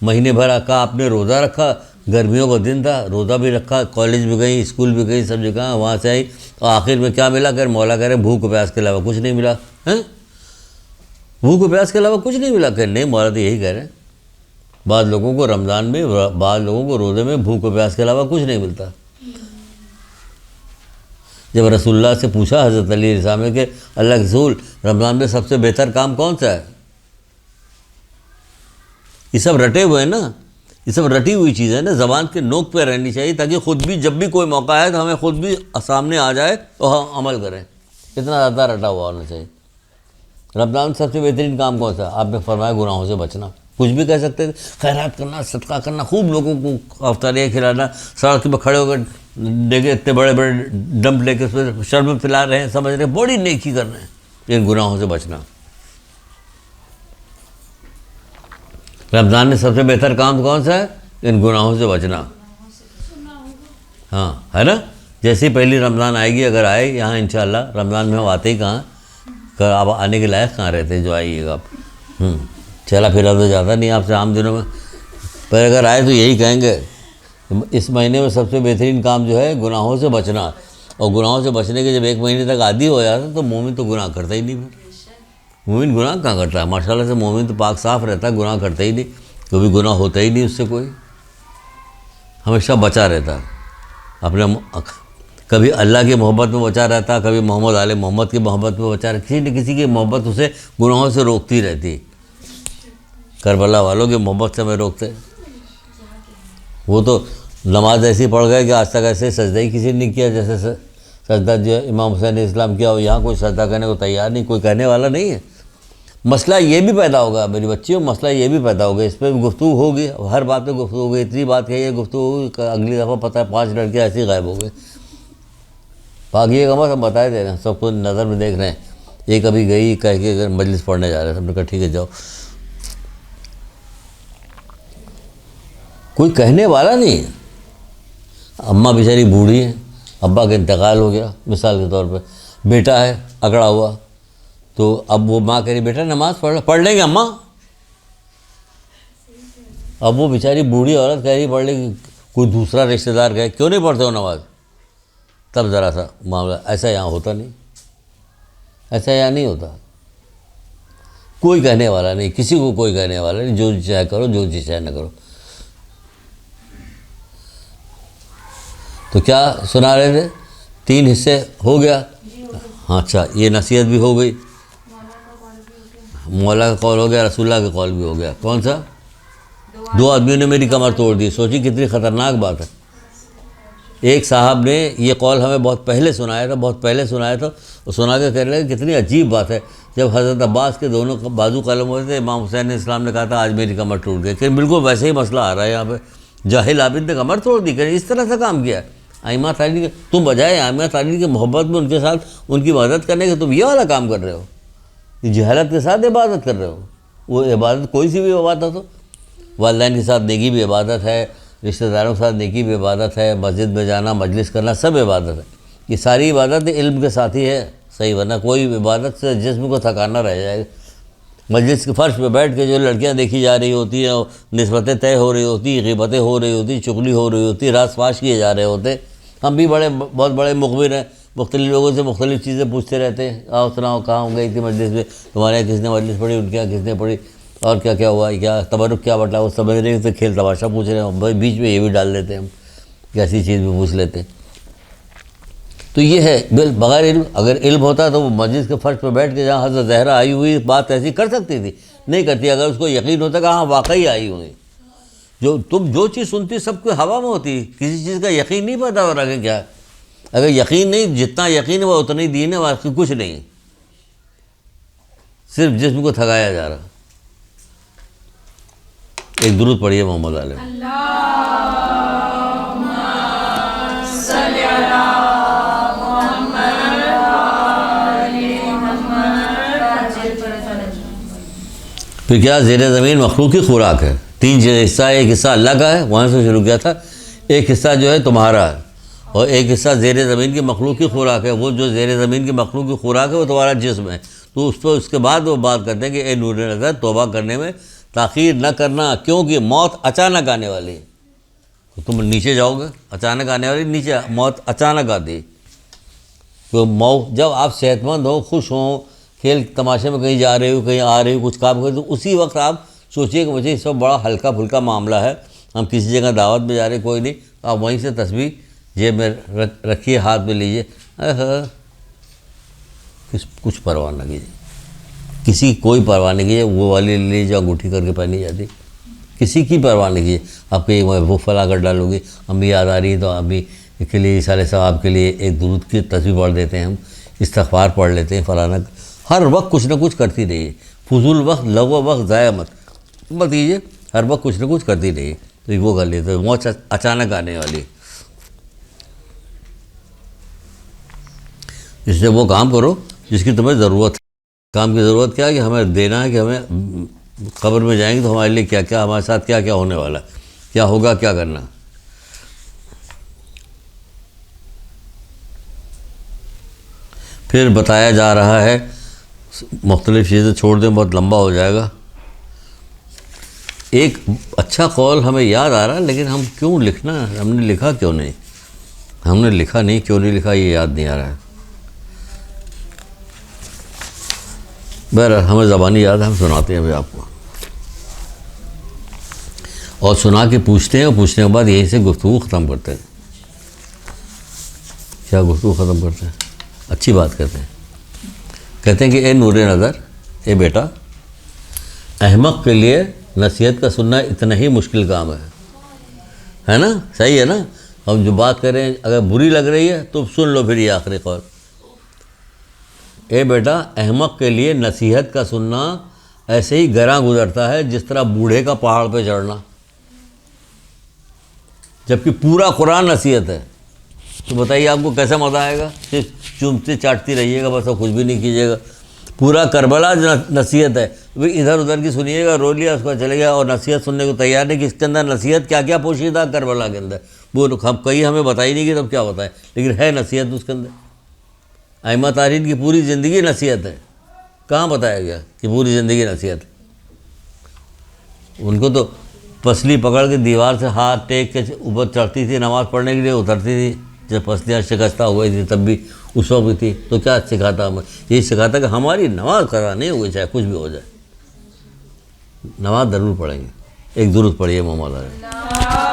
مہینے بھر کا آپ نے روزہ رکھا, گرمیوں کا دن تھا, روزہ بھی رکھا, کالج بھی گئی, اسکول بھی گئی, سب جگہ وہاں سے آئی, اور آخر میں کیا ملا؟ کہ مولا کہہ رہے بھوک و پیاس کے علاوہ کچھ نہیں ملا. بھوک و پیاس کے علاوہ کچھ نہیں ملا. کہ نہیں, مولا تو یہی کہہ رہے ہیں. بعض لوگوں کو رمضان میں, بعض لوگوں کو روزے میں بھوک و پیاس کے علاوہ کچھ نہیں ملتا. جب رسول اللہ سے پوچھا حضرت علی رضا میں کہ اللہ کے رسول, رمضان میں سب سے بہتر کام کون سا ہے؟ یہ سب رٹے ہوئے ہیں نا, یہ سب رٹی ہوئی چیزیں ہیں نا, زبان کے نوک پہ رہنی چاہیے تاکہ خود بھی جب بھی کوئی موقع آئے تو ہمیں خود بھی سامنے آ جائے تو ہم عمل کریں. اتنا زیادہ رٹا ہوا ہونا چاہیے. رمضان سب سے بہترین کام کون سا؟ آپ نے فرمایا گناہوں سے بچنا. کچھ بھی کہہ سکتے تھے, خیرات کرنا, صدقہ کرنا, خوب لوگوں کو افطاریاں کھلانا, سڑک پہ کھڑے ہو کر دیکھے اتنے بڑے بڑے ڈمپ لے کے اس پہ شربت پلا رہے ہیں, سمجھ رہے ہیں بڑی نیکی کر رہے ہیں. ان گناہوں سے بچنا. رمضان میں سب سے بہتر کام کون سا ہے؟ ان گناہوں سے بچنا. ہاں ہے نا. جیسے ہی پہلی رمضان آئے گی, اگر آئے یہاں انشاءاللہ, رمضان میں ہم آتے ہی کہاں, آپ آنے کے لائق کہاں رہتے جو آئیے گا آپ. چلا پھرا تو جاتا نہیں آپ سے عام دنوں میں, پر اگر آئے تو یہی کہیں گے اس مہینے میں سب سے بہترین کام جو ہے گناہوں سے بچنا. اور گناہوں سے بچنے کے جب 1 مہینے تک عادی ہو جاتا تو مومن تو گناہ کرتا ہی نہیں. مومن گناہ کہاں کرتا ہے؟ ماشاءاللہ سے مومن تو پاک صاف رہتا ہے، گناہ کرتا ہی نہیں، کبھی گناہ ہوتا ہی نہیں اس سے، کوئی ہمیشہ بچا رہتا ہے اپنے، کبھی اللہ کی محبت میں بچا رہتا، کبھی محمد آل محمد کی محبت میں بچا رہتا، کسی نہ کسی کی محبت اسے گناہوں سے روکتی رہتی۔ کربلا والوں کی محبت سے ہمیں روکتے، وہ تو نماز ایسی پڑھ گئے کہ آج تک ایسے سجدہ ہی کسی نے نہیں کیا جیسے سجدہ جو امام حسین علیہ السلام کیا ہو، یہاں کوئی سجدہ کرنے کو تیار نہیں، کوئی کہنے والا نہیں ہے۔ مسئلہ یہ بھی پیدا ہوگا میری بچیوں، مسئلہ یہ بھی پیدا ہوگا، اس پہ بھی گفتگو ہوگی، ہر بات پہ گفتگو ہوگی، اتنی بات کہی ہے گفتگو ہوگی، اگلی دفعہ پتہ ہے 5 لڑکے ایسے ہی غائب ہو گئے۔ باقی یہ کم ہم بتائے دے رہے ہیں، سب کو نظر میں دیکھ رہے ہیں۔ ایک ابھی گئی کہہ کے اگر مجلس پڑھنے جا رہے ہیں، سب نے کہا ٹھیک ہے جاؤ، کوئی کہنے والا نہیں ہے۔ اماں بیچاری بوڑھی ہیں، ابا کا انتقال ہو گیا مثال کے طور پہ، بیٹا ہے اکڑا ہوا، تو اب وہ ماں کہہ رہی بیٹا نماز پڑھ لیں گے اماں، اب وہ بیچاری بوڑھی عورت کہہ رہی پڑھ لیں گے، کوئی دوسرا رشتہ دار کہے کیوں نہیں پڑھتے ہو نماز، تب ذرا سا معاملہ، ایسا یہاں ہوتا نہیں، ایسا یہاں نہیں ہوتا، کوئی کہنے والا نہیں، کسی کو کوئی کہنے والا نہیں، جو چاہے کرو، جو چیز چاہے نہ کرو۔ تو کیا سنا رہے تھے؟ 3 حصے ہو گیا، ہاں اچھا، یہ نصیحت بھی ہو گئی، مولا کا قول ہو گیا، رسول اللہ کا قول بھی ہو گیا، کون سا؟ 2 آدمیوں نے میری کمر توڑ دی، سوچی کتنی خطرناک بات ہے۔ ایک صاحب نے یہ قول ہمیں بہت پہلے سنایا تھا، وہ سنا کے کہہ رہے کتنی عجیب بات ہے، جب حضرت عباس کے دونوں بازو قلم ہوئے تھے، امام حسین علیہ السلام نے کہا تھا آج میری کمر ٹوٹ گئی، کہ بالکل ویسے ہی مسئلہ آ رہا ہے یہاں پہ، جاہل عابد نے کمر توڑ دی، کہ اس طرح سے کام کیا ہے۔ ائمہ تابعین تم بجائے ائمہ تابعین کی محبت میں ان کے ساتھ ان کی مدد کرنے کے تم یہ والا کام کر رہے ہو، یہ جہالت کے ساتھ عبادت کر رہے ہو۔ وہ عبادت کوئی سی بھی عبادت ہو، والدین کے ساتھ نیکی بھی عبادت ہے، رشتہ داروں کے ساتھ نیکی بھی عبادت ہے، مسجد میں جانا، مجلس کرنا، سب عبادت ہے۔ یہ ساری عبادت علم کے ساتھ ہی ہے، صحیح، ورنہ کوئی عبادت سے جسم کو تھکانا رہ جائے گا۔ مجلس کے فرش پہ بیٹھ کے جو لڑکیاں دیکھی جا رہی ہوتی ہیں، نسبتیں طے ہو رہی ہوتی، غیبتیں ہو رہی ہوتی، چغلی ہو رہی ہوتی، راز فاش کیے جا رہے ہوتے، ہم بھی بہت بڑے مخبر ہیں، مختلف لوگوں سے مختلف چیزیں پوچھتے رہتے ہیں، آؤ سناؤ کہاں ہو گئی تھی مجلس میں، تمہارے یہاں کس نے مجلس پڑھی، ان کے یہاں کس نے پڑھی، اور کیا کیا ہوا، کیا تبرک کیا بٹلا، وہ سمجھ رہے ہیں تو کھیل تماشا پوچھ رہے ہیں، بیچ میں یہ بھی ڈال دیتے ہیں ہم، کیسی چیز بھی پوچھ لیتے ہیں۔ تو یہ ہے بغیر علم، اگر علم ہوتا تو وہ مسجد کے فرش پہ بیٹھ کے جہاں حضرت زہرا آئی ہوئی بات ایسی کر سکتی تھی، نہیں کرتی۔ اگر اس کو یقین ہوتا کہ ہاں واقعی آئی ہوئی، تم جو چیز سنتی سب کو ہوا میں ہوتی، کسی چیز کا یقین نہیں پیدا ہو رہا کہ کیا، اگر یقین نہیں، جتنا یقین ہے وہ اتنا ہی دین ہے، واقعی کچھ نہیں، صرف جسم کو تھکایا جا رہا۔ ایک درود پڑھیے محمد علیہ۔ پھر کیا زیر زمین مخلوقی خوراک ہے، 3 حصہ، ایک حصہ اللہ کا ہے، وہاں سے شروع کیا تھا، ایک حصہ جو ہے تمہارا ہے، اور ایک حصہ زیر زمین کی مخلوقی خوراک ہے۔ وہ جو زیر زمین کی مخلوقی خوراک ہے وہ تمہارا جسم ہے۔ تو اس کے بعد وہ بات کرتے ہیں کہ اے نور نظر، توبہ کرنے میں تاخیر نہ کرنا، کیونکہ موت اچانک آنے والی ہے۔ تم نیچے جاؤ گے، اچانک آنے والی، نیچے موت اچانک آتی ہے۔ تو جب آپ صحت مند ہو، خوش ہوں، کھیل تماشے میں کہیں جا رہے ہو، کہیں آ رہے ہو، کچھ کام کرے، تو اسی وقت آپ سوچئے کہ مجھے اس وقت بڑا ہلکا پھلکا معاملہ ہے، ہم کسی جگہ دعوت میں جا رہے، کوئی نہیں، آپ وہیں سے تسبیح جیب میں رکھیے، ہاتھ میں لیجیے، کچھ پرواہ نہ کیجیے، کسی کوئی پرواہ نہیں کیجیے، وہ والی لے لیجیے جو انگوٹھی کر کے پہنی جاتی، کسی کی پرواہ نہیں کیجیے۔ آپ کو وہ فلاں کر ڈالو گی، امی یاد آ رہی ہے تو امی کے لیے سارے صاحب کے لیے ایک درود کی تسبیح پڑھ دیتے ہیں، ہم استغفار پڑھ لیتے ہیں، فلانا، ہر وقت کچھ نہ کچھ کرتی رہیے، فضول وقت، لغو وقت ضائع مت کیجیے، ہر وقت کچھ نہ کچھ کرتی رہیے، تو وہ کر لیتے، موت اچانک آنے والی، اس سے وہ کام کرو جس کی تمہیں ضرورت ہے۔ کام کی ضرورت کیا ہے کہ ہمیں دینا ہے، کہ ہمیں قبر میں جائیں گے تو ہمارے لیے کیا کیا، ہمارے ساتھ کیا کیا ہونے والا ہے، کیا ہوگا، کیا کرنا۔ پھر بتایا جا رہا ہے، مختلف چیزیں چھوڑ دیں، بہت لمبا ہو جائے گا۔ ایک اچھا قول ہمیں یاد آ رہا ہے، لیکن ہم کیوں لکھنا، ہم نے لکھا کیوں نہیں، ہم نے لکھا نہیں، کیوں نہیں لکھا یہ یاد نہیں آ رہا ہے۔ بہرحال ہمیں زبانی یاد ہے، ہم سناتے ہیں ابھی آپ کو، اور سنا کے پوچھتے ہیں، اور پوچھنے کے بعد یہیں سے گفتگو ختم کرتے ہیں۔ کیا گفتگو ختم کرتے ہیں؟ اچھی بات کرتے ہیں، کہتے ہیں کہ اے نور نظر، اے بیٹا، احمق کے لیے نصیحت کا سننا اتنا ہی مشکل کام ہے نا؟ صحیح ہے نا؟ ہم جو بات کریں اگر بری لگ رہی ہے تو سن لو پھر یہ آخری قول، اے بیٹا، احمق کے لیے نصیحت کا سننا ایسے ہی گراں گزرتا ہے جس طرح بوڑھے کا پہاڑ پہ چڑھنا، جبکہ پورا قرآن نصیحت ہے۔ تو بتائیے آپ کو کیسا مزہ آئے گا؟ صرف چومتے چاٹتی رہیے گا بس، اور کچھ بھی نہیں کیجیے گا۔ پورا کربلا نصیحت ہے، ادھر ادھر کی سنیے گا، رو لیا، اس کو چلے گیا، اور نصیحت سننے کو تیار نہیں کہ اس کے اندر نصیحت کیا کیا پوشیدہ کربلا کے اندر، وہ کئی ہمیں بتائی نہیں کہ تب کیا بتائیں، لیکن ہے نصیحت اس کے اندر۔ ائمہ تارین کی پوری زندگی نصیحت ہے، کہاں بتایا گیا کہ پوری زندگی نصیحت ہے؟ ان کو تو پسلی پکڑ کے دیوار سے ہاتھ ٹیک کے اوپر چڑھتی تھی، نماز پڑھنے کے لیے اترتی تھی، جب پسلیاں شکستہ ہوئی تھی تب بھی اس وقت بھی تھی۔ تو کیا سکھاتا ہمیں؟ یہی سکھاتا کہ ہماری نماز قضا نہیں ہوئی، چاہے کچھ بھی ہو جائے، نماز ضرور پڑھیں گے۔ ایک درود پڑھیے محمد علیہ۔